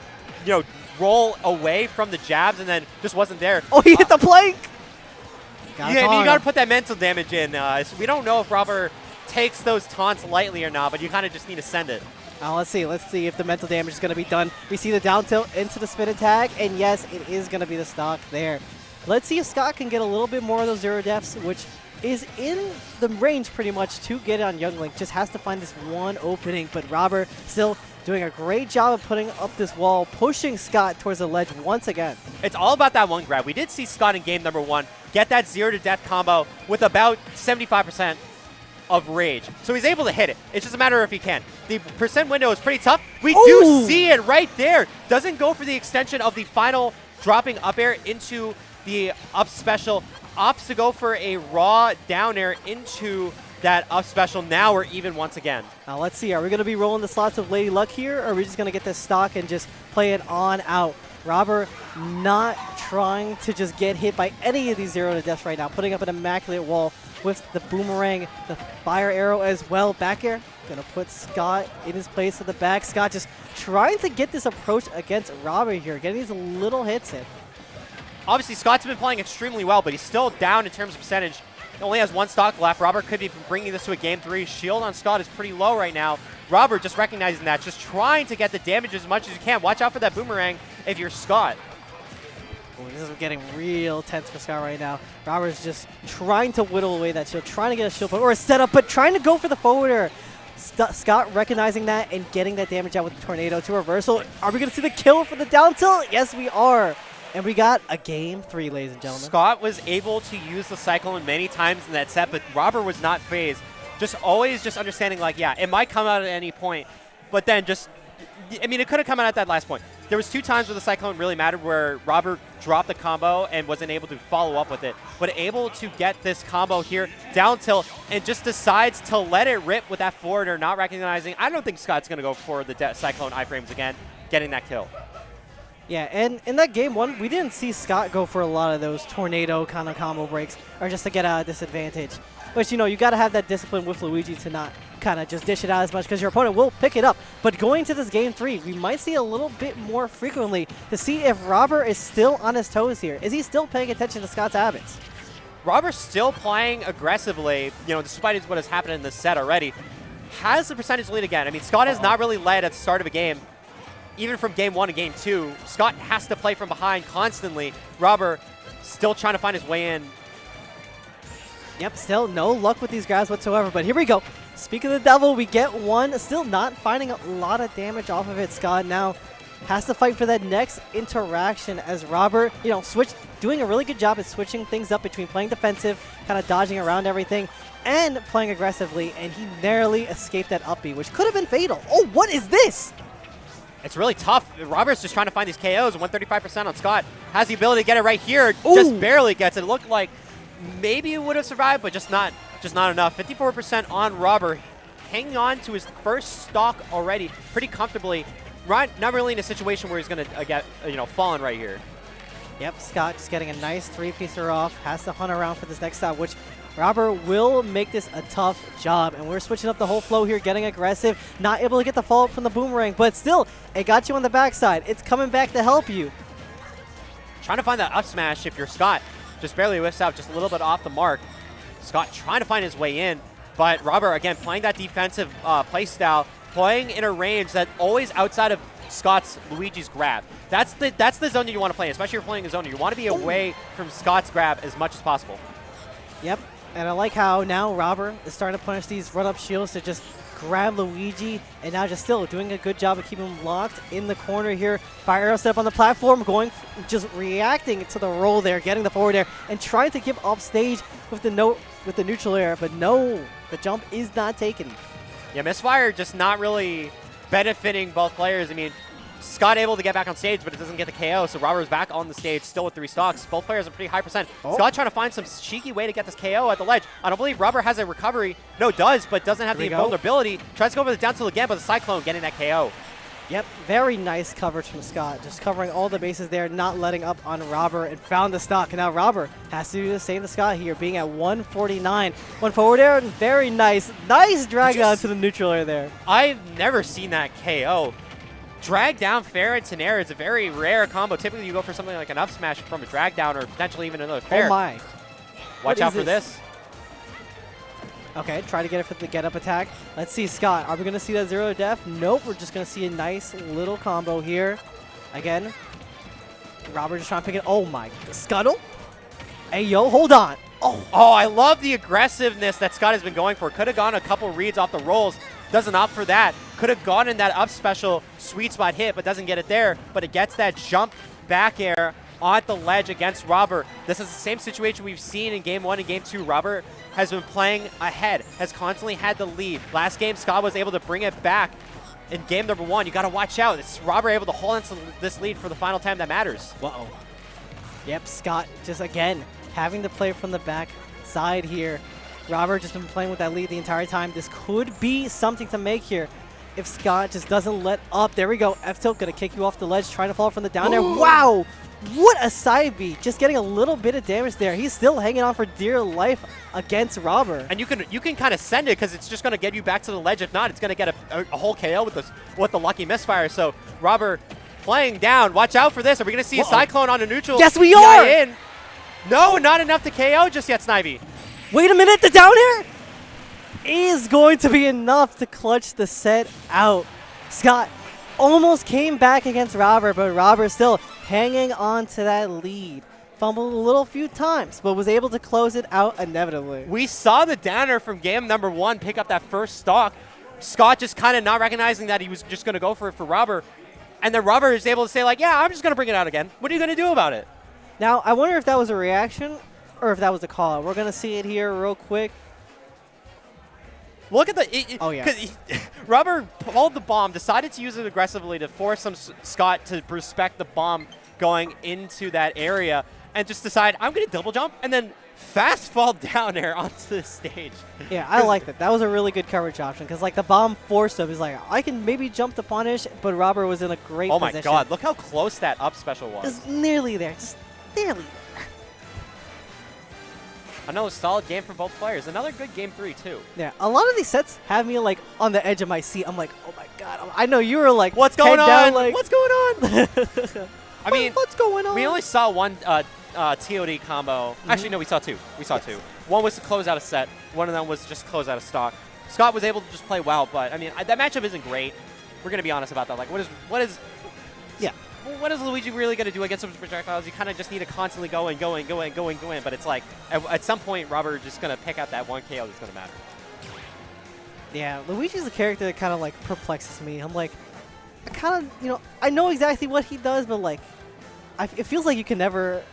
roll away from the jabs and then just wasn't there. Oh, he hit the plank. Yeah, you got to put that mental damage in. So we don't know if Robert takes those taunts lightly or not, but you kind of just need to send it. Let's see if the mental damage is going to be done. We see the down tilt into the spin attack, and yes, it is going to be the stock there. Let's see if Scott can get a little bit more of those 0 deaths, which is in the range pretty much to get it on Young Link. Just has to find this one opening, but Robert still doing a great job of putting up this wall, pushing Scott towards the ledge once again. It's all about that one grab. We did see Scott in game number 1 get that 0 to death combo with about 75% of rage. So he's able to hit it. It's just a matter of if he can. The percent window is pretty tough. We do see it right there. Doesn't go for the extension of the final dropping up air into the up special, opts to go for a raw down air into that up special. Now we're even once again. Now let's see, are we going to be rolling the slots of Lady Luck here, or are we just going to get this stock and just play it on out? Robber not trying to just get hit by any of these 0 to deaths right now, putting up an immaculate wall with the boomerang, the fire arrow as well. Back air, going to put Scott in his place at the back. Scott just trying to get this approach against Robber here, getting these little hits in. Obviously, Scott's been playing extremely well, but he's still down in terms of percentage. He only has 1 stock left. Robber could be bringing this to a game 3. Shield on Scott is pretty low right now. Robber just recognizing that, just trying to get the damage as much as you can. Watch out for that boomerang if you're Scott. Ooh, this is getting real tense for Scott right now. Robber's just trying to whittle away that shield, trying to get a shield or a setup, but trying to go for the forwarder. Scott recognizing that and getting that damage out with the tornado to reversal. Are we going to see the kill for the down tilt? Yes, we are. And we got a game 3, ladies and gentlemen. Scott was able to use the Cyclone many times in that set, but Robber was not phased. Just always just understanding, like, yeah, it might come out at any point, but then just, I mean, it could have come out at that last point. There was 2 times where the Cyclone really mattered where Robber dropped the combo and wasn't able to follow up with it, but able to get this combo here, down tilt, and just decides to let it rip with that forwarder, not recognizing. I don't think Scott's going to go for the Cyclone iframes again, getting that kill. Yeah, and in that game 1, we didn't see Scott go for a lot of those tornado kind of combo breaks or just to get out of disadvantage. Which, you know, you got to have that discipline with Luigi to not kind of just dish it out as much because your opponent will pick it up. But going to this game 3, we might see a little bit more frequently to see if Robber is still on his toes here. Is he still paying attention to Scott's habits? Robber's still playing aggressively, you know, despite what has happened in this set already. Has the percentage lead again. I mean, Scott has not really led at the start of a game. Even from game 1 to game 2, Scott has to play from behind constantly. Robber still trying to find his way in. Yep, still no luck with these guys whatsoever, but here we go. Speak of the devil, we get 1. Still not finding a lot of damage off of it. Scott now has to fight for that next interaction as Robber, you know, doing a really good job at switching things up between playing defensive, kind of dodging around everything, and playing aggressively, and he narrowly escaped that up B, which could have been fatal. Oh, what is this? It's really tough. Robert's just trying to find these KOs. 135% on Scott. Has the ability to get it right here. Ooh. Just barely gets it. It looked like maybe it would have survived, but just not enough. 54% on Robber. Hanging on to his first stock already pretty comfortably. Not really in a situation where he's going to get, you know, fallen right here. Yep, Scott just getting a nice 3-piecer off. Has to hunt around for this next stop, which Robber will make this a tough job, and we're switching up the whole flow here, getting aggressive, not able to get the follow-up from the boomerang, but still, it got you on the backside. It's coming back to help you. Trying to find that up smash if you're Scott. Just barely whiffs out, just a little bit off the mark. Scott trying to find his way in, but Robber, again, playing that defensive play style, playing in a range that always outside of Luigi's grab. That's the zone that you want to play, especially if you're playing a zone. You want to be away from Scott's grab as much as possible. Yep. And I like how now Robber is starting to punish these run-up shields to just grab Luigi, and now just still doing a good job of keeping him locked in the corner here. Fire arrow set up on the platform, just reacting to the roll there, getting the forward air, and trying to give off stage with the neutral air, but no, the jump is not taken. Yeah, misfire just not really benefiting both players. I mean, Scott able to get back on stage, but it doesn't get the KO, so Robber's back on the stage, still with 3 stocks. Both players are pretty high percent. Oh. Scott trying to find some cheeky way to get this KO at the ledge. I don't believe Robber has a recovery. No, does, but doesn't have the invulnerability. Tries to go for the down tilt again, but the Cyclone getting that KO. Yep, very nice coverage from Scott. Just covering all the bases there, not letting up on Robber, and found the stock. And now Robber has to do the same to Scott here, being at 149. One forward air, and very nice. Nice drag down to the neutral air there. I've never seen that KO. Drag down fair into air is a very rare combo. Typically, you go for something like an up smash from a drag down or potentially even another fair. Oh my. Watch out for this. Okay, try to get it for the get-up attack. Let's see, Scott. Are we going to see that 0 to death? Nope, we're just going to see a nice little combo here. Again, Robert just trying to pick it. Oh my. Scuttle? Hey, yo, hold on. Oh, I love the aggressiveness that Scott has been going for. Could have gone a couple reads off the rolls. Doesn't opt for that. Could have gone in that up special sweet spot hit, but doesn't get it there. But it gets that jump back air on the ledge against Robert. This is the same situation we've seen in Game 1 and Game 2. Robert has been playing ahead, has constantly had the lead. Last game, Scott was able to bring it back. In game number 1, you got to watch out. It's Robert able to hold on to this lead for the final time that matters. Uh-oh. Yep, Scott just again having to play from the back side here. Robert just been playing with that lead the entire time. This could be something to make here if Scott just doesn't let up. There we go. F-tilt gonna kick you off the ledge, trying to fall from the down there. Wow! What a side B. Just getting a little bit of damage there. He's still hanging on for dear life against Robert. And you can kind of send it because it's just going to get you back to the ledge. If not, it's going to get a whole KO with the lucky misfire. So Robert playing down. Watch out for this. Are we going to see a Cyclone on a neutral? Yes, we are! In? No, not enough to KO just yet, Snivy. Wait a minute. The down air is going to be enough to clutch the set out. Scott almost came back against Robert, but Robert still hanging on to that lead. Fumbled a little few times, but was able to close it out inevitably. We saw the downer from game number 1 pick up that first stock. Scott just kind of not recognizing that he was just going to go for it for Robert. And then Robert is able to say, like, yeah, I'm just going to bring it out again. What are you going to do about it? Now, I wonder if that was a reaction or if that was a call. We're going to see it here real quick. Look at the... Oh, yeah. Robert pulled the bomb, decided to use it aggressively to force Scott to respect the bomb going into that area, and just decide, I'm going to double jump, and then fast fall down there onto the stage. Yeah, I like that. That was a really good coverage option, because like the bomb forced him. He's like, I can maybe jump to punish, but Robert was in a great position. Oh my god, look how close that up special was. Just nearly there. Just nearly there. Another solid game from both players. Another good game 3, too. Yeah, a lot of these sets have me like on the edge of my seat. I'm like, oh my god. I know you were like, what's going on? Down, like, what's going on? I mean, what's going on? We only saw one TOD combo. Actually, no, we saw two. We saw two. One was to close out a set. One of them was just close out a stock. Scott was able to just play well, but I mean, that matchup isn't great. We're gonna be honest about that. Like, what is Luigi really going to do against those projectiles? You kind of just need to constantly go in. But it's like, at some point, Robert is just going to pick out that one KO that's going to matter. Yeah, Luigi's a character that kind of, like, perplexes me. I'm like, I know exactly what he does, but, like, it feels like you can never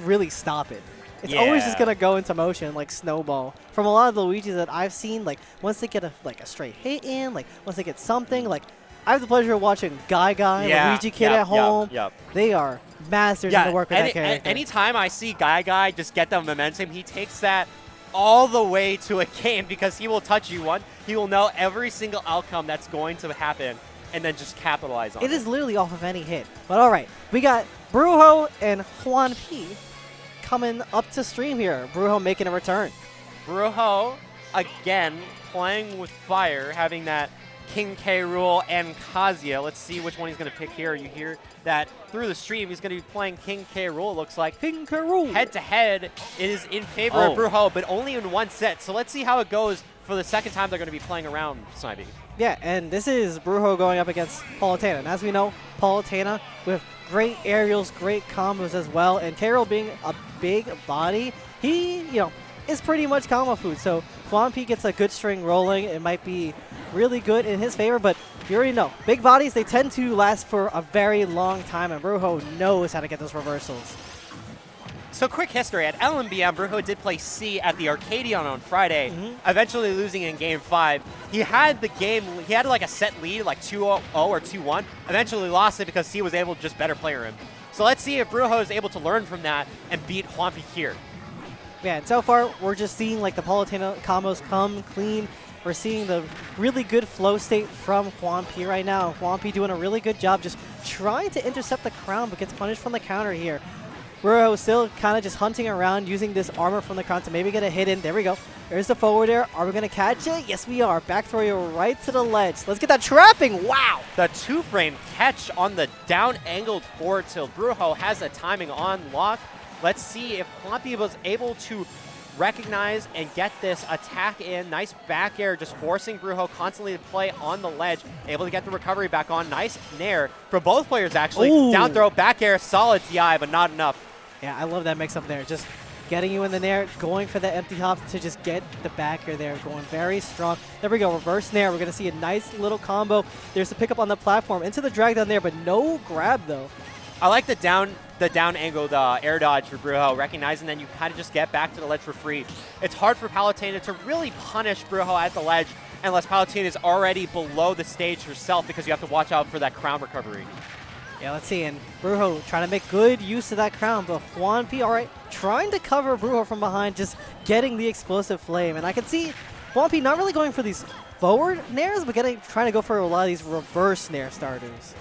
really stop it. It's always just going to go into motion, like Snowball. From a lot of the Luigis that I've seen, like, once they get a straight hit in, like, once they get something, like, I have the pleasure of watching Guy, Luigi Kid at home. They are masters in the work with that character. Anytime I see Guy just get the momentum, he takes that all the way to a game because he will touch you one. He will know every single outcome that's going to happen and then just capitalize on it. It is literally off of any hit. But all right, we got Brujo and Juan P coming up to stream here. Brujo making a return. Brujo, again, playing with fire, having that King K. Rool and Kazuya. Let's see which one he's going to pick here. You hear that through the stream. He's going to be playing King K. Rool, it looks like. King K. Rool. Head-to-head is in favor of Brujo, but only in one set. So let's see how it goes for the second time they're going to be playing around Snivy. Yeah, and this is Brujo going up against Palutena. And as we know, Palutena with great aerials, great combos as well. And K. Rool being a big body, he, is pretty much combo food. So Juan P gets a good string rolling. It might be really good in his favor, but you already know, big bodies, they tend to last for a very long time, and Brujo knows how to get those reversals. So quick history, at LMBM, Brujo did play C at the Arcadion on Friday, eventually losing in Game 5. He had like a set lead, like 2-0 or 2-1, eventually lost it because C was able to just better player him. So let's see if Brujo is able to learn from that and beat Juanpi here. Yeah, and so far, we're just seeing like the Palutena combos come clean. We're seeing the really good flow state from Juan P right now. Juan P doing a really good job just trying to intercept the crown, but gets punished from the counter here. Brujo still kind of just hunting around, using this armor from the crown to maybe get a hit in. There we go. There's the forward air. Are we going to catch it? Yes, we are. Back throw you right to the ledge. Let's get that trapping. Wow. The two-frame catch on the down-angled forward tilt. Brujo has the timing on lock. Let's see if Juan P was able to recognize and get this attack in. Nice back air, just forcing Brujo constantly to play on the ledge. Able to get the recovery back on. Nice nair for both players, actually. Ooh. Down throw, back air, solid DI, but not enough. Yeah, I love that mix-up there. Just getting you in the nair, going for the empty hop to just get the back air there, going very strong. There we go, reverse nair. We're going to see a nice little combo. There's the pickup on the platform into the drag down there, but no grab, though. I like the down angled air dodge for Brujo, recognizing that you kind of just get back to the ledge for free. It's hard for Palutena to really punish Brujo at the ledge unless Palutena is already below the stage herself, because you have to watch out for that crown recovery. Yeah, let's see. And Brujo trying to make good use of that crown, but Juan P, all right, trying to cover Brujo from behind, just getting the explosive flame. And I can see Juan P not really going for these forward nairs, but trying to go for a lot of these reverse nair starters.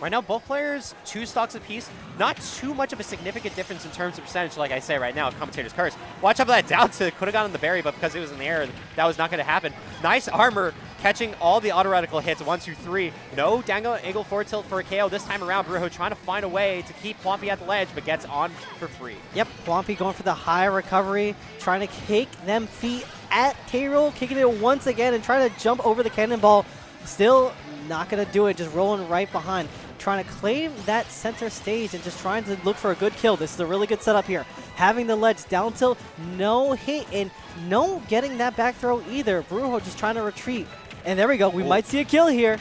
Right now, both players 2 stocks apiece. Not too much of a significant difference in terms of percentage, like I say right now, commentator's curse. Watch out for that down to, could have gotten the berry, but because it was in the air, that was not going to happen. Nice armor, catching all the auto reticle hits, 1, 2, 3. No dangle angle forward tilt for a KO this time around. Brujo trying to find a way to keep Juanpi at the ledge, but gets on for free. Yep, Juanpi going for the high recovery, trying to kick them feet at K-Roll, kicking it once again and trying to jump over the cannonball. Still not going to do it, just rolling right behind. Trying to claim that center stage and just trying to look for a good kill. This is a really good setup here. Having the ledge down tilt, no hit, and no getting that back throw either. Brujo just trying to retreat. And there we go. We might see a kill here.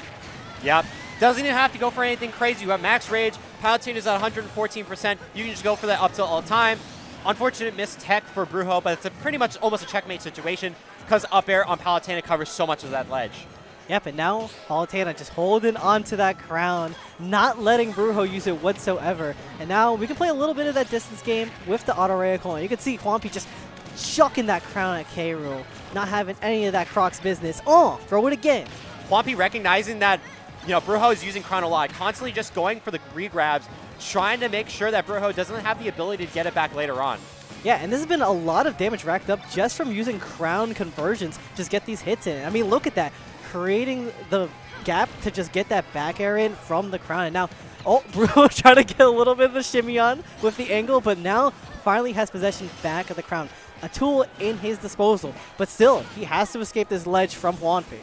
Yep. Doesn't even have to go for anything crazy. You have max rage. Palutena is at 114%. You can just go for that up tilt all the time. Unfortunate missed tech for Brujo, but it's a pretty much almost a checkmate situation because up air on Palutena covers so much of that ledge. Yep, and now Palutena just holding on to that crown, not letting Brujo use it whatsoever. And now we can play a little bit of that distance game with the auto reticle. And you can see Juanpi just chucking that crown at K-Rool, not having any of that Croc's business. Oh, throw it again. Juanpi recognizing that, Brujo is using crown a lot, constantly just going for the regrabs, trying to make sure that Brujo doesn't have the ability to get it back later on. Yeah, and this has been a lot of damage racked up just from using crown conversions to just get these hits in. I mean, look at that. Creating the gap to just get that back air in from the crown. And now, Brujo trying to get a little bit of the shimmy on with the angle, but now finally has possession back of the crown. A tool in his disposal, but still, he has to escape this ledge from Juanpi.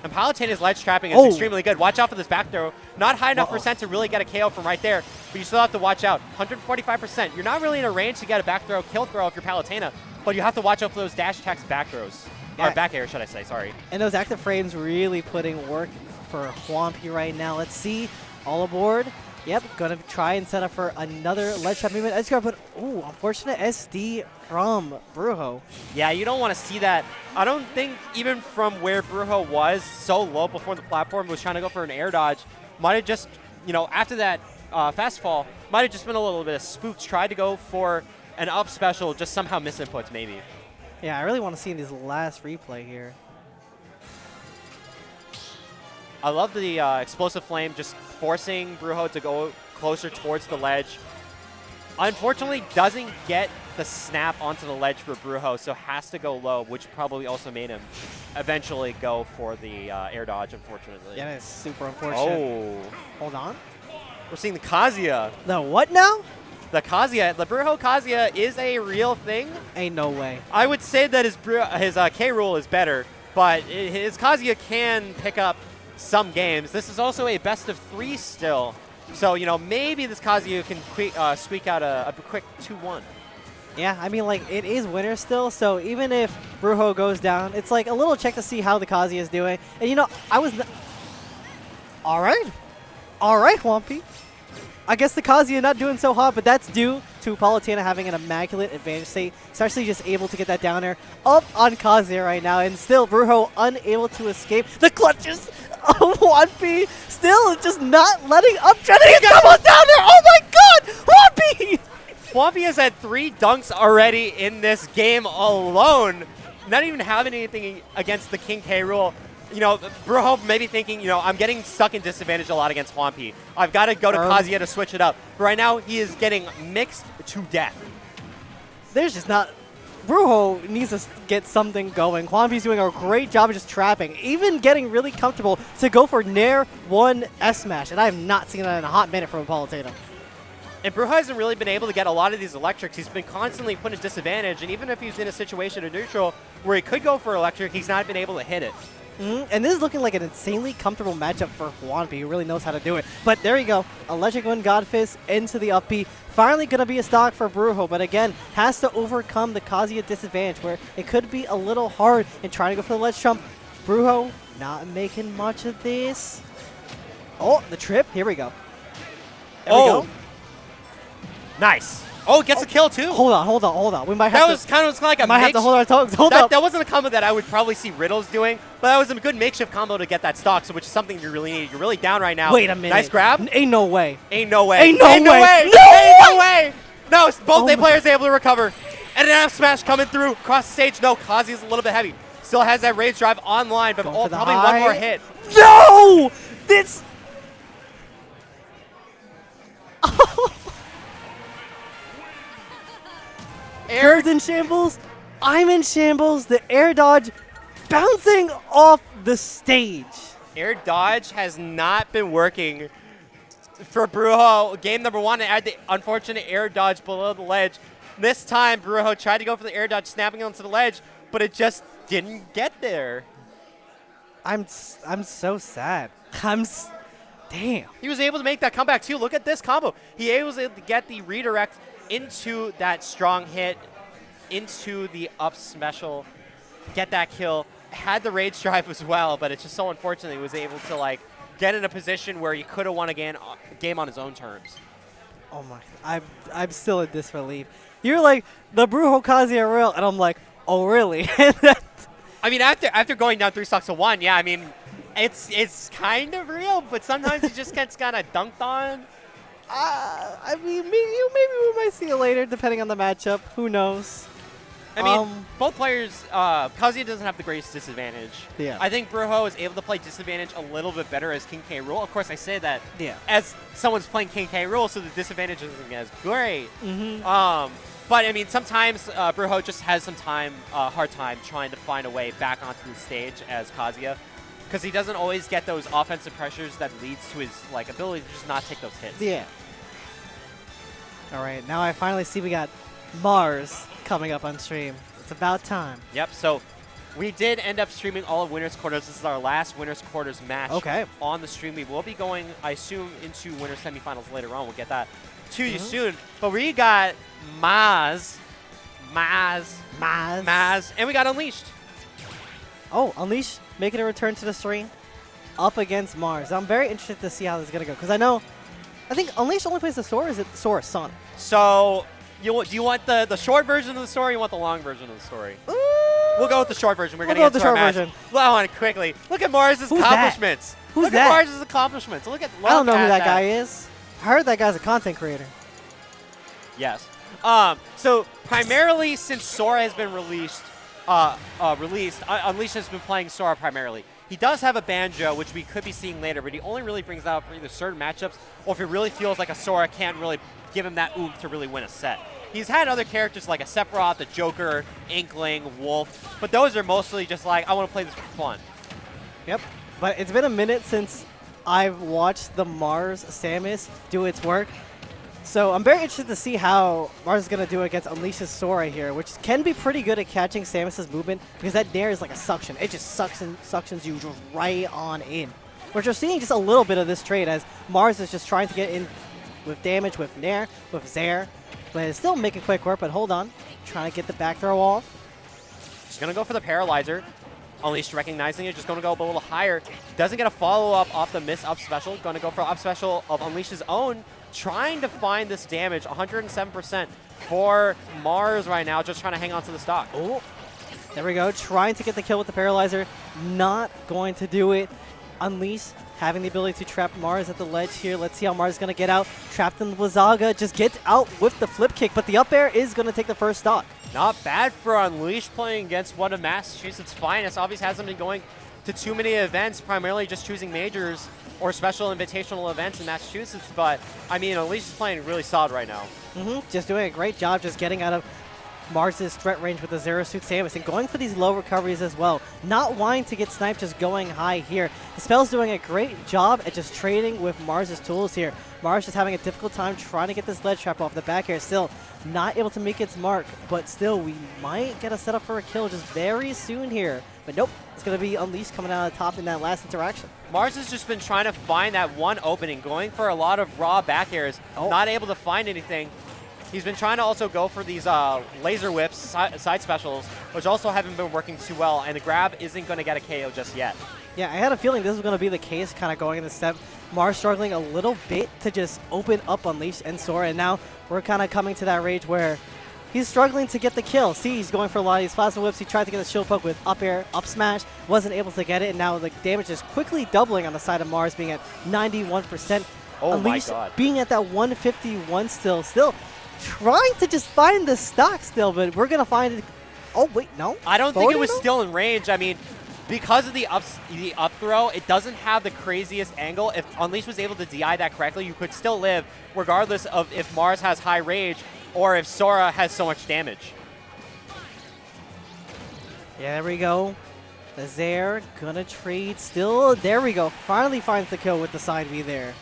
And Palutena's ledge trapping is extremely good. Watch out for this back throw. Not high enough percent to really get a KO from right there, but you still have to watch out. 145%. You're not really in a range to get a back throw, kill throw if you're Palutena, but you have to watch out for those dash attacks back throws. Or back air, should I say, sorry. And those active frames really putting work for Juanpi right now. Let's see. All aboard. Yep, going to try and set up for another ledge trap movement. Edge guard, but unfortunate SD from Brujo. Yeah, you don't want to see that. I don't think even from where Brujo was so low before the platform was trying to go for an air dodge, might have just, after that fast fall, might have just been a little bit of spooks. Tried to go for an up special, just somehow misinputs maybe. Yeah, I really want to see this last replay here. I love the explosive flame, just forcing Brujo to go closer towards the ledge. Unfortunately, doesn't get the snap onto the ledge for Brujo, so has to go low, which probably also made him eventually go for the air dodge, unfortunately. Yeah, it's super unfortunate. Oh. Hold on. We're seeing the Kazuya. The what now? The Kazuya. The Brujo Kazuya is a real thing. Ain't no way. I would say that his K-Rool is better, but his Kazuya can pick up some games. This is also a best of 3 still. So, maybe this Kazuya can squeak out a quick 2-1. Yeah, I mean, it is winter still, so even if Brujo goes down, it's like a little check to see how the Kazuya is doing. And, I was... All right, Juanpi. I guess the Kazuya not doing so hot, but that's due to Palutena having an immaculate advantage state. Especially just able to get that down air up on Kazuya right now, and still Brujo unable to escape the clutches of Juanpi. Still just not letting up Trinity come on down there. Oh my god, Juanpi! Juanpi has had 3 dunks already in this game alone. Not even having anything against the King K-Rool. Brujo maybe thinking, I'm getting stuck in disadvantage a lot against Juanpi. I've got to go to Kazuya to switch it up. But right now, he is getting mixed to death. There's just not... Brujo needs to get something going. Juanpi's doing a great job of just trapping, even getting really comfortable to go for Nair 1 S-Smash. And I have not seen that in a hot minute from Palutena. And Brujo hasn't really been able to get a lot of these electrics. He's been constantly put at disadvantage. And even if he's in a situation of neutral where he could go for electric, he's not been able to hit it. And this is looking like an insanely comfortable matchup for Juanpi, who really knows how to do it. But there you go. Electric Wind God Fist into the up B. Finally going to be a stock for Brujo, but again, has to overcome the Kazuya disadvantage where it could be a little hard in trying to go for the ledge jump. Brujo not making much of this. Oh, the trip. Here we go. There we go. Nice. Oh, gets a kill too. Hold on. We might have That was kind of like a might have to hold our tongues. Hold up. That wasn't a combo that I would probably see Riddles doing, but that was a good makeshift combo to get that stock, so which is something you really need. You're really down right now. Wait a minute. Nice grab. Ain't no way. Ain't no way. Ain't no way. Ain't no way. No, both players able to recover. And an F smash coming through across the stage. No, Kazi's a little bit heavy. Still has that rage drive online, but probably one more hit. No! This. Air's in shambles. I'm in shambles. The air dodge bouncing off the stage. Air dodge has not been working for Brujo. Game number 1, and had the unfortunate air dodge below the ledge. This time, Brujo tried to go for the air dodge, snapping onto the ledge, but it just didn't get there. I'm so sad. Damn. He was able to make that comeback too. Look at this combo. He was able to get the redirect into that strong hit, into the up special, get that kill. Had the rage drive as well, but it's just so unfortunate he was able to like get in a position where he could have won a game on his own terms. Oh my! I'm still in disbelief. You're like the Brujo Kazi are real, and I'm like, oh really? I mean, after going down 3 stocks to 1, yeah, I mean, it's kind of real, but sometimes he just gets kind of dunked on. I mean, maybe we might see it later, depending on the matchup. Who knows? I mean, both players, Kazuya doesn't have the greatest disadvantage. Yeah. I think Brujo is able to play disadvantage a little bit better as King K. Rool. Of course, I say that as someone's playing King K. Rool, so the disadvantage isn't as great. But, I mean, sometimes Brujo just has some hard time trying to find a way back onto the stage as Kazuya, because he doesn't always get those offensive pressures that leads to his ability to just not take those hits. Yeah. All right, now I finally see we got Mars coming up on stream. It's about time. Yep, so we did end up streaming all of Winners Quarters. This is our last Winners Quarters match on the stream. We will be going, I assume, into Winners Semifinals later on. We'll get that to you soon. But we got Maz, and we got Unleashed. Oh, Unleashed making a return to the stream up against Mars. I'm very interested to see how this is going to go, because I think Unleashed only plays the Sora, or is it Sora Sonic? So, do you want the short version of the story, or you want the long version of the story? We'll go with the short version. We're going to get to our match. Well, on quickly. Look at Mars' accomplishments. Look at Mars' accomplishments. I don't know who that guy is. I heard that guy's a content creator. Yes. So primarily, since Sora has been released, Unleashed has been playing Sora primarily. He does have a banjo, which we could be seeing later, but he only really brings out for either certain matchups, or if he really feels like a Sora can't really give him that oomph to really win a set. He's had other characters like a Sephiroth, the Joker, Inkling, Wolf, but those are mostly just like, I want to play this for fun. Yep, but it's been a minute since I've watched the Mars Samus do its work. So I'm very interested to see how Mars is going to do against Unleash's Sora here, which can be pretty good at catching Samus's movement, because that Nair is like a suction. It just suctions you just right on in. Which we're seeing just a little bit of this trade as Mars is just trying to get in with damage with Nair, with Zair, but it's still making quick work, but hold on. Trying to get the back throw off. Just going to go for the Paralyzer. Unleashed recognizing it, just going to go a little higher. Doesn't get a follow-up off the miss up special. Going to go for up special of Unleash's own. Trying to find this damage, 107% for Mars right now, just trying to hang on to the stock. Oh, there we go. Trying to get the kill with the Paralyzer. Not going to do it. Unleash having the ability to trap Mars at the ledge here. Let's see how Mars is going to get out. Trapped in the Blizzaga. Just gets out with the flip kick, but the up air is going to take the first stock. Not bad for Unleashed playing against one of Massachusetts' finest. Obviously hasn't been going to too many events, primarily just choosing majors or special invitational events in Massachusetts. But, I mean, Unleashed is playing really solid right now. Just doing a great job just getting out of Mars' threat range with the Zero Suit Samus and going for these low recoveries as well. Not wanting to get sniped, just going high here. Dispel's doing a great job at just trading with Mars' tools here. Mars is having a difficult time trying to get this ledge trap off the back air. Still not able to make its mark, but still we might get a setup for a kill just very soon here. But nope, it's going to be Unleashed coming out on top in that last interaction. Mars has just been trying to find that one opening, going for a lot of raw back airs, not able to find anything. He's been trying to also go for these laser whips, side specials, which also haven't been working too well, and the grab isn't going to get a KO just yet. Yeah, I had a feeling this was going to be the case kind of going in the step. Mars struggling a little bit to just open up Unleash and Sora, and now we're kind of coming to that rage where he's struggling to get the kill. See, he's going for a lot of these plasma whips. He tried to get the shield poke with up air, up smash, wasn't able to get it, and now the damage is quickly doubling on the side of Mars, being at 91%. Oh Unleash my god. being at that 151 still trying to just find the stock still, but we're going to find it. Oh, wait, no? I don't think it was though? still in range. I mean, because of the up throw, it doesn't have the craziest angle. If Unleash was able to DI that correctly, you could still live, regardless of if Mars has high rage or if Sora has so much damage. Yeah, there we go. The Zaire gonna trade still. There we go. Finally finds the kill with the side B there.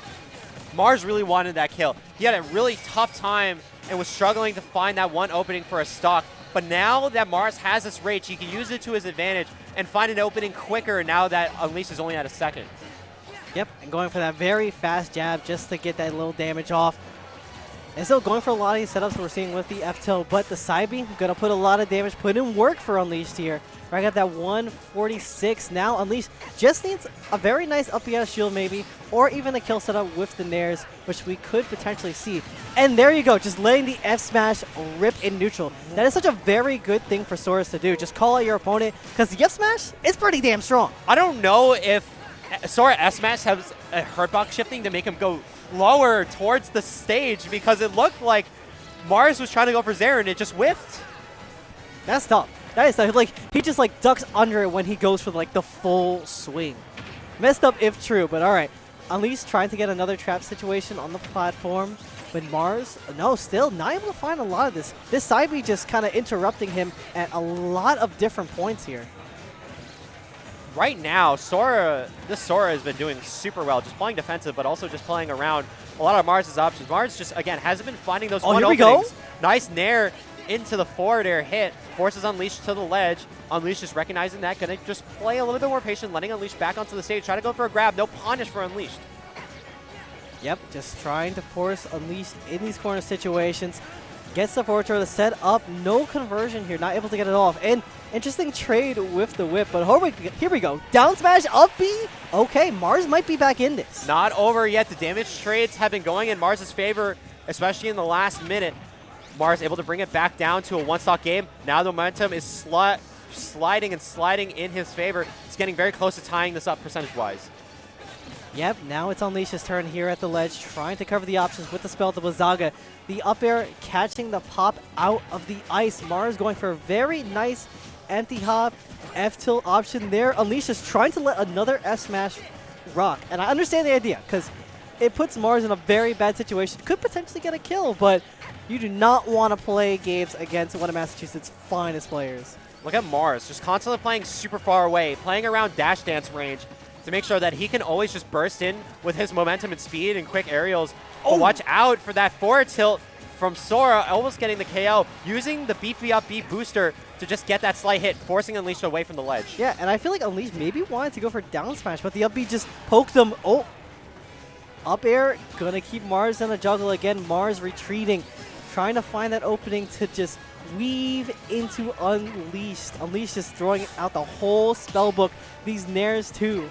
Mars really wanted that kill. He had a really tough time and was struggling to find that one opening for a stock. But now that Mars has this rage, he can use it to his advantage and find an opening quicker now that Unleash is only at a second. Yep, and going for that very fast jab just to get that little damage off. And still going for a lot of these setups we're seeing with the F-tilt, but the side B going to put a lot of damage, put in work for Unleashed here. Right at that 146. Now Unleashed just needs a very nice up BS shield maybe, or even a kill setup with the Nairs, which we could potentially see. And there you go, just letting the F-smash rip in neutral. That is such a very good thing for Soras to do. Just call out your opponent, because the F-smash is pretty damn strong. I don't know if Sora F-smash has a hurtbox shifting to make him go lower towards the stage, because it looked like Mars was trying to go for Zaire and it just whiffed. That's tough. That is tough. Like, he just like ducks under it when he goes for like the full swing. Messed up if true, but all right. Unleashed trying to get another trap situation on the platform, but Mars, no, still not able to find a lot of this. This side B just kind of interrupting him at a lot of different points here. Right now, Sora has been doing super well, just playing defensive, but also just playing around a lot of Mars' options. Mars just, again, hasn't been finding those one here we openings. go. Nice Nair into the forward air hit, forces Unleashed to the ledge. Unleashed just recognizing that, gonna just play a little bit more patient, letting Unleashed back onto the stage, try to go for a grab. No punish for Unleashed. Yep, just trying to force Unleashed in these corner situations. Gets the forward throw to set up. No conversion here, not able to get it off. And interesting trade with the whip, but here we go. Down smash, up B. Okay, Mars might be back in this. Not over yet. The damage trades have been going in Mars' favor, especially in the last minute. Mars able to bring it back down to a one-stock game. Now the momentum is sliding in his favor. He's getting very close to tying this up percentage-wise. Yep, now it's Unleash's turn here at the ledge, trying to cover the options with the spell to Blizzaga. The up air catching the pop out of the ice. Mars going for a very nice empty hop, F-tilt option there. Unleash is trying to let another F-smash rock. And I understand the idea, because it puts Mars in a very bad situation. Could potentially get a kill, but you do not want to play games against one of Massachusetts' finest players. Look at Mars, just constantly playing super far away, playing around dash dance range to make sure that he can always just burst in with his momentum and speed and quick aerials. Oh, watch out for that forward tilt from Sora, almost getting the KO, using the beefy up B booster to just get that slight hit, forcing Unleashed away from the ledge. Yeah, and I feel like Unleashed maybe wanted to go for down smash, but the up B just poked them. Oh, up air, gonna keep Mars in a juggle again. Mars retreating, trying to find that opening to just weave into Unleashed. Unleashed just throwing out the whole spell book. These Nairs too.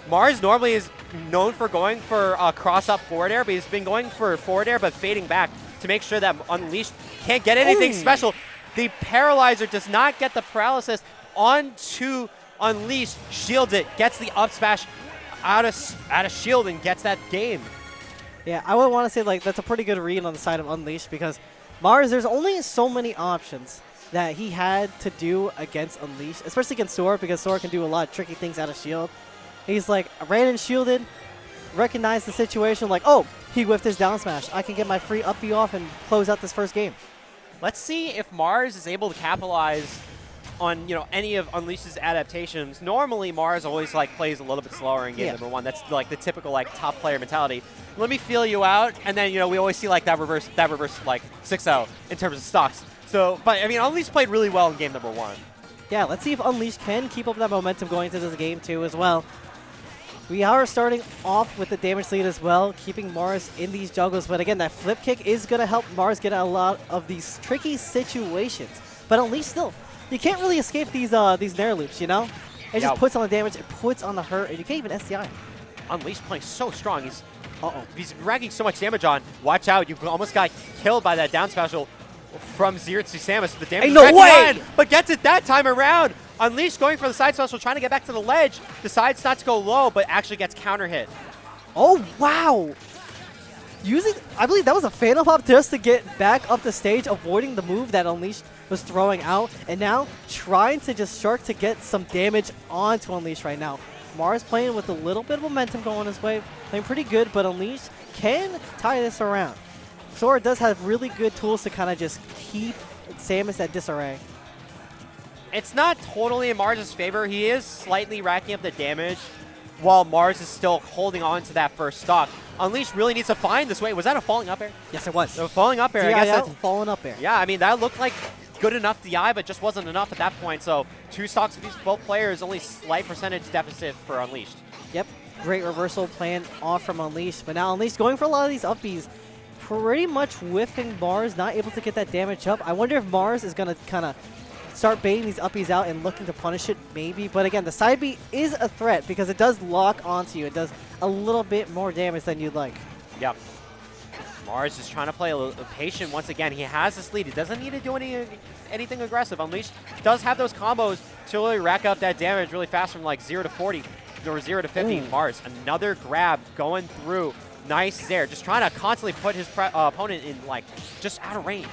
Mars normally is known for going for a cross-up forward air, but he's been going for forward air but fading back to make sure that Unleashed can't get anything special. The Paralyzer does not get the paralysis onto Unleashed, shields it, gets the up smash out of shield and gets that game. Yeah, I would want to say like that's a pretty good read on the side of Unleashed, because Mars, there's only so many options that he had to do against Unleashed, especially against Sora, because Sora can do a lot of tricky things out of shield. He's like, ran and shielded, recognized the situation, like, oh, he whiffed his down smash. I can get my free up B off and close out this first game. Let's see if Mars is able to capitalize on, any of Unleashed's adaptations. Normally, Mars always plays a little bit slower in game number one. That's the typical top player mentality. Let me feel you out, and then we always see that reverse 6-0 in terms of stocks. So, but I mean, Unleashed played really well in game number one. Yeah, let's see if Unleashed can keep up that momentum going into this game too as well. We are starting off with the damage lead as well, keeping Mars in these juggles. But again, that flip kick is going to help Mars get a lot of these tricky situations. But Unleash still, you can't really escape these Nair loops, you know? It just puts on the damage, it puts on the hurt, and you can't even SDI. Unleash playing so strong. He's racking so much damage on. Watch out, you almost got killed by that down special from Zero to Samus. So the damage no way! But gets it that time around. Unleash going for the side special, trying to get back to the ledge. Decides not to go low, but actually gets counter hit. Oh, wow. I believe that was a Phantom Pop just to get back up the stage, avoiding the move that Unleash was throwing out. And now trying to just Shark to get some damage onto Unleash right now. Mars playing with a little bit of momentum going his way. Playing pretty good, but Unleash can tie this around. Sora does have really good tools to kind of just keep Samus at disarray. It's not totally in Mars' favor. He is slightly racking up the damage while Mars is still holding on to that first stock. Unleash really needs to find this way. Was that a falling up air? Yes, it was. So falling up air. DI I guess out, falling up air. Yeah, I mean, that looked like good enough DI, but just wasn't enough at that point. So 2 stocks of these both players, only slight percentage deficit for Unleashed. Yep, great reversal plan off from Unleashed. But now Unleashed going for a lot of these up Bs, pretty much whiffing Mars, not able to get that damage up. I wonder if Mars is going to kind of start baiting these uppies out and looking to punish it, maybe. But again, the side B is a threat because it does lock onto you. It does a little bit more damage than you'd like. Yep. Mars is trying to play a little patient once again. He has this lead. He doesn't need to do anything aggressive. Unleashed does have those combos to really rack up that damage really fast from like 0 to 40 or 0 to 50. Ooh. Mars, another grab going through. Nice there. Just trying to constantly put his opponent in like just out of range.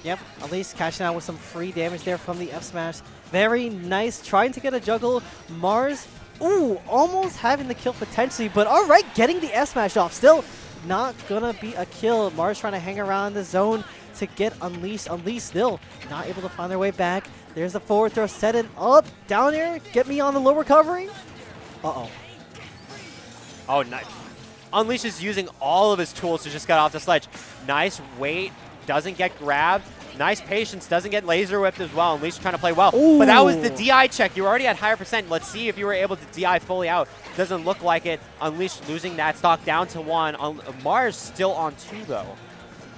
Yep, at least cashing out with some free damage there from the F smash. Very nice. Trying to get a juggle. Mars, ooh, almost having the kill potentially, but all right, getting the F smash off. Still not gonna be a kill. Mars trying to hang around the zone to get Unleashed. Unleashed still not able to find their way back. There's the forward throw, setting up, down air. Get me on the low recovery. Uh-oh. Oh, nice. Unleashed is using all of his tools to just get off the sledge. Nice wait. Doesn't get grabbed. Nice patience. Doesn't get laser whipped as well. Unleashed trying to play well. Ooh. But that was the DI check. You were already at higher percent. Let's see if you were able to DI fully out. Doesn't look like it. Unleashed losing that stock down to 1. Mars still on 2, though.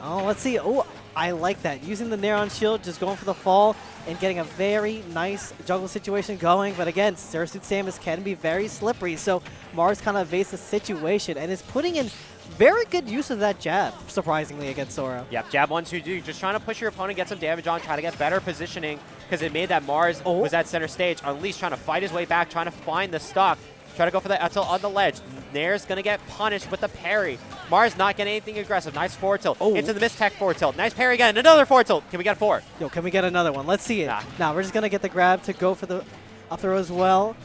Oh, let's see. Oh, I like that. Using the Nair on shield, just going for the fall and getting a very nice juggle situation going. But again, Sursuit Samus can be very slippery. So Mars kind of evades the situation and is putting in very good use of that jab, surprisingly, against Sora. Yep, jab 1, 2, 2. Just trying to push your opponent, get some damage on, try to get better positioning because it made that Mars was at center stage. Unleashed trying to fight his way back, trying to find the stock. Try to go for the Etel on the ledge. Nair's going to get punished with the parry. Mars not getting anything aggressive. Nice forward tilt. Into the mistech forward tilt. Nice parry again. Another forward tilt. Can we get a 4? Yo, can we get another one? Let's see it. Now, we're just going to get the grab to go for the up throw as well.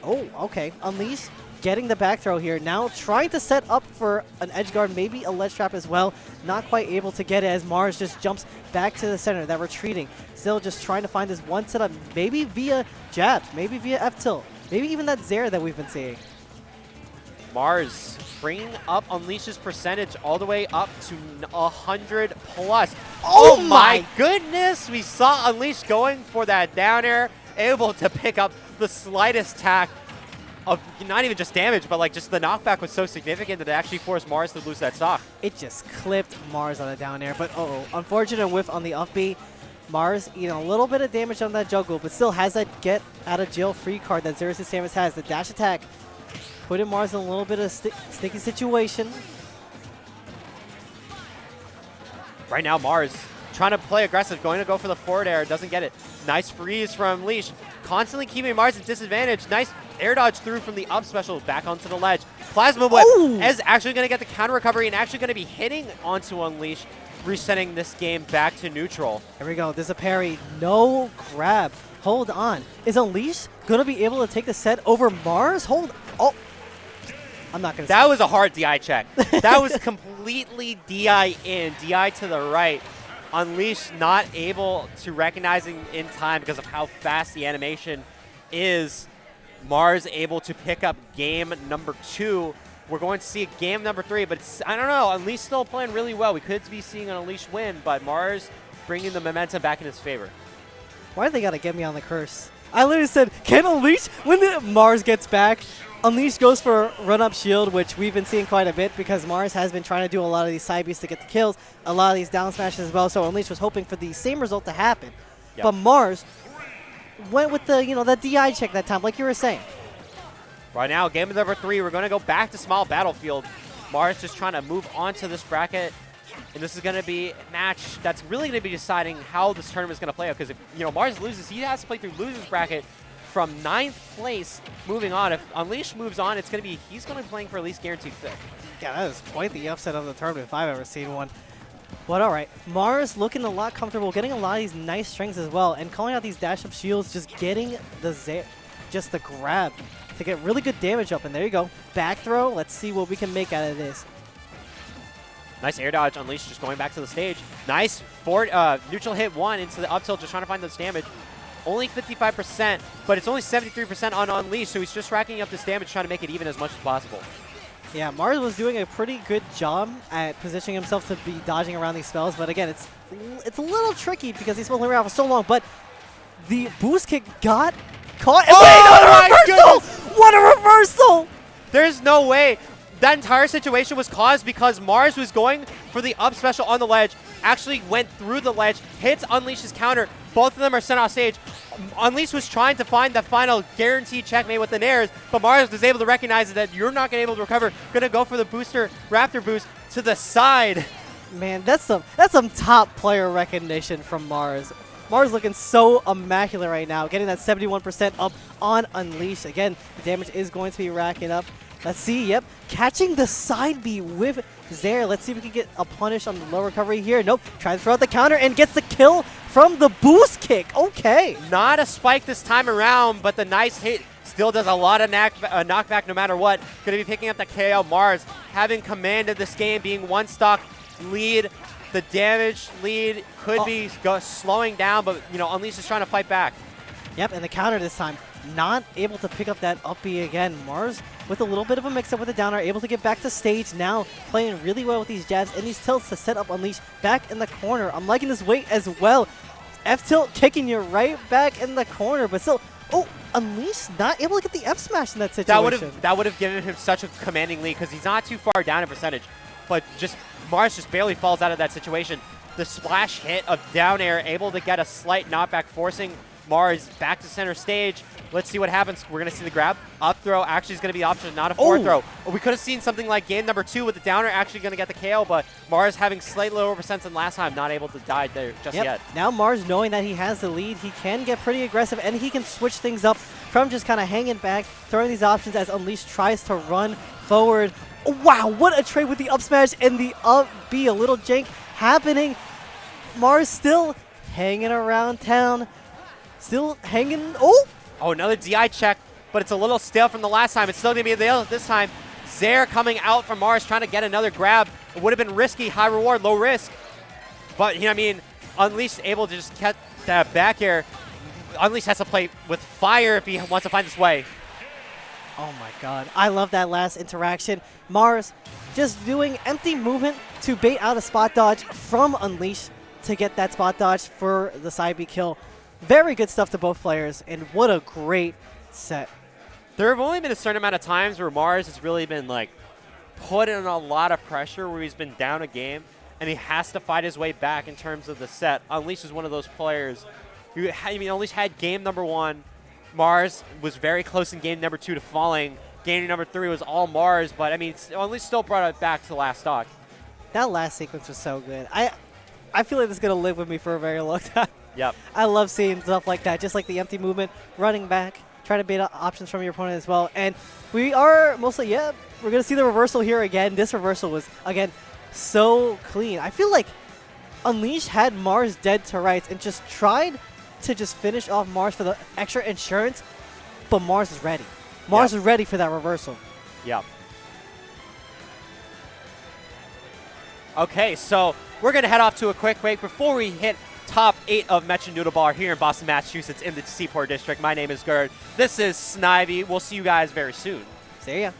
Oh, okay. Unleashed getting the back throw here. Now trying to set up for an edge guard, maybe a ledge trap as well. Not quite able to get it as Mars just jumps back to the center. That retreating. Still just trying to find this one setup, maybe via jabs, maybe via F-tilt. Maybe even that Zair that we've been seeing. Mars bringing up Unleash's percentage all the way up to 100 plus. Oh my goodness! We saw Unleash going for that down air, able to pick up the slightest tack of not even just damage, but like just the knockback was so significant that it actually forced Mars to lose that stock. It just clipped Mars on the down air, but unfortunate whiff on the up B. Mars eating a little bit of damage on that juggle, but still has that get out of jail free card that Zero Suit Samus has. The dash attack putting Mars in a little bit of sticky situation. Right now, Mars trying to play aggressive, going to go for the forward air, doesn't get it. Nice freeze from Leash, constantly keeping Mars at disadvantage. Nice air dodge through from the up special back onto the ledge. Plasma Whip is actually going to get the counter recovery and actually going to be hitting onto Unleash, resetting this game back to neutral. Here we go. There's a parry. No grab. Hold on. Is Unleash going to be able to take the set over Mars? Oh. I'm not going to That was a hard DI check. That was completely DI in, DI to the right. Unleash not able to recognizing in time because of how fast the animation is. Mars able to pick up game number 2. We're going to see game number 3, but I don't know. Unleash still playing really well. We could be seeing an Unleash win, but Mars bringing the momentum back in his favor. Why do they got to get me on the curse? I literally said, can Unleash when the Mars gets back? Unleash goes for run-up shield, which we've been seeing quite a bit because Mars has been trying to do a lot of these side Bs to get the kills, a lot of these down smashes as well, so Unleash was hoping for the same result to happen. Yep. But Mars went with the, the DI check that time, like you were saying. Right now, game number 3, we're going to go back to small battlefield. Mars just trying to move on to this bracket, and this is going to be a match that's really going to be deciding how this tournament is going to play out, because if Mars loses, he has to play through losers bracket from 9th place moving on. If Unleash moves on, he's going to be playing for at least guaranteed 5th. Yeah, that is quite the upset of the tournament if I've ever seen one. But all right, Mars looking a lot comfortable, getting a lot of these nice strings as well, and calling out these dash up shields, just getting the grab to get really good damage up. And there you go, back throw. Let's see what we can make out of this. Nice air dodge. Unleash just going back to the stage. Nice neutral hit 1 into the up tilt, just trying to find this damage. Only 55%, but it's only 73% on Unleash, so he's just racking up this damage, trying to make it even as much as possible. Yeah, Mars was doing a pretty good job at positioning himself to be dodging around these spells, but again, it's a little tricky because he's holding around for so long, but the boost kick got caught. Oh, wait, what a reversal! What a reversal! There's no way. That entire situation was caused because Mars was going for the up special on the ledge, actually went through the ledge, hits Unleash's counter. Both of them are sent off stage. Unleash was trying to find the final guaranteed checkmate with the nairs, but Mars was able to recognize that you're not going to be able to recover. Going to go for the booster Raptor boost to the side. Man, that's some top player recognition from Mars. Mars looking so immaculate right now, getting that 71% up on Unleash. Again, the damage is going to be racking up. Let's see, yep, catching the side B with Zaire. Let's see if we can get a punish on the low recovery here. Nope, tries to throw out the counter and gets the kill from the boost kick. Okay. Not a spike this time around, but the nice hit still does a lot of knockback no matter what. Going to be picking up the KO. Mars having commanded this game, being one stock lead. The damage lead could be slowing down, but Unleash is trying to fight back. Yep, and the counter this time. Not able to pick up that up B again. Mars with a little bit of a mix-up with the downer, able to get back to stage. Now playing really well with these jabs and these tilts to set up Unleash back in the corner. I'm liking this weight as well. F-tilt kicking you right back in the corner, but still, Unleash not able to get the F-smash in that situation. That would have given him such a commanding lead because he's not too far down in percentage, but Mars just barely falls out of that situation. The splash hit of down air, able to get a slight knockback, forcing Mars back to center stage. Let's see what happens. We're going to see the grab. Up throw actually is going to be the option, not a forward throw. We could have seen something like game number 2 with the downer actually going to get the KO, but Mars having slightly lower percents than last time, not able to die there just yet. Now Mars knowing that he has the lead, he can get pretty aggressive and he can switch things up from just kind of hanging back, throwing these options as Unleash tries to run forward. Oh, wow, what a trade with the up smash and the up B. A little jank happening. Mars still hanging around town. Still hanging. Oh, another DI check, but it's a little stale from the last time. It's still going to be there this time. Zaire coming out from Mars, trying to get another grab. It would have been risky, high reward, low risk. But, Unleash able to just get that back air. Unleash has to play with fire if he wants to find his way. Oh my god. I love that last interaction. Mars just doing empty movement to bait out a spot dodge from Unleash to get that spot dodge for the side B kill. Very good stuff to both players, and what a great set. There have only been a certain amount of times where Mars has really been put in a lot of pressure, where he's been down a game and he has to fight his way back in terms of the set. Unleash is one of those players who, Unleash had game number 1. Mars was very close in game number 2 to falling. Game number 3 was all Mars, but Unleash still brought it back to the last stock. That last sequence was so good. I feel like this is going to live with me for a very long time. Yep. I love seeing stuff like that, just like the empty movement, running back, trying to bait options from your opponent as well. And we are mostly, we're going to see the reversal here again. This reversal was, again, so clean. I feel like Unleash had Mars dead to rights and just tried to just finish off Mars for the extra insurance, but Mars is ready. Mars is ready for that reversal. Yep. Okay, so we're going to head off to a quick break before we hit top 8 of Mecha Noodle Bar here in Boston, Massachusetts in the Seaport District. My name is Gerd. This is Snivy. We'll see you guys very soon. See ya.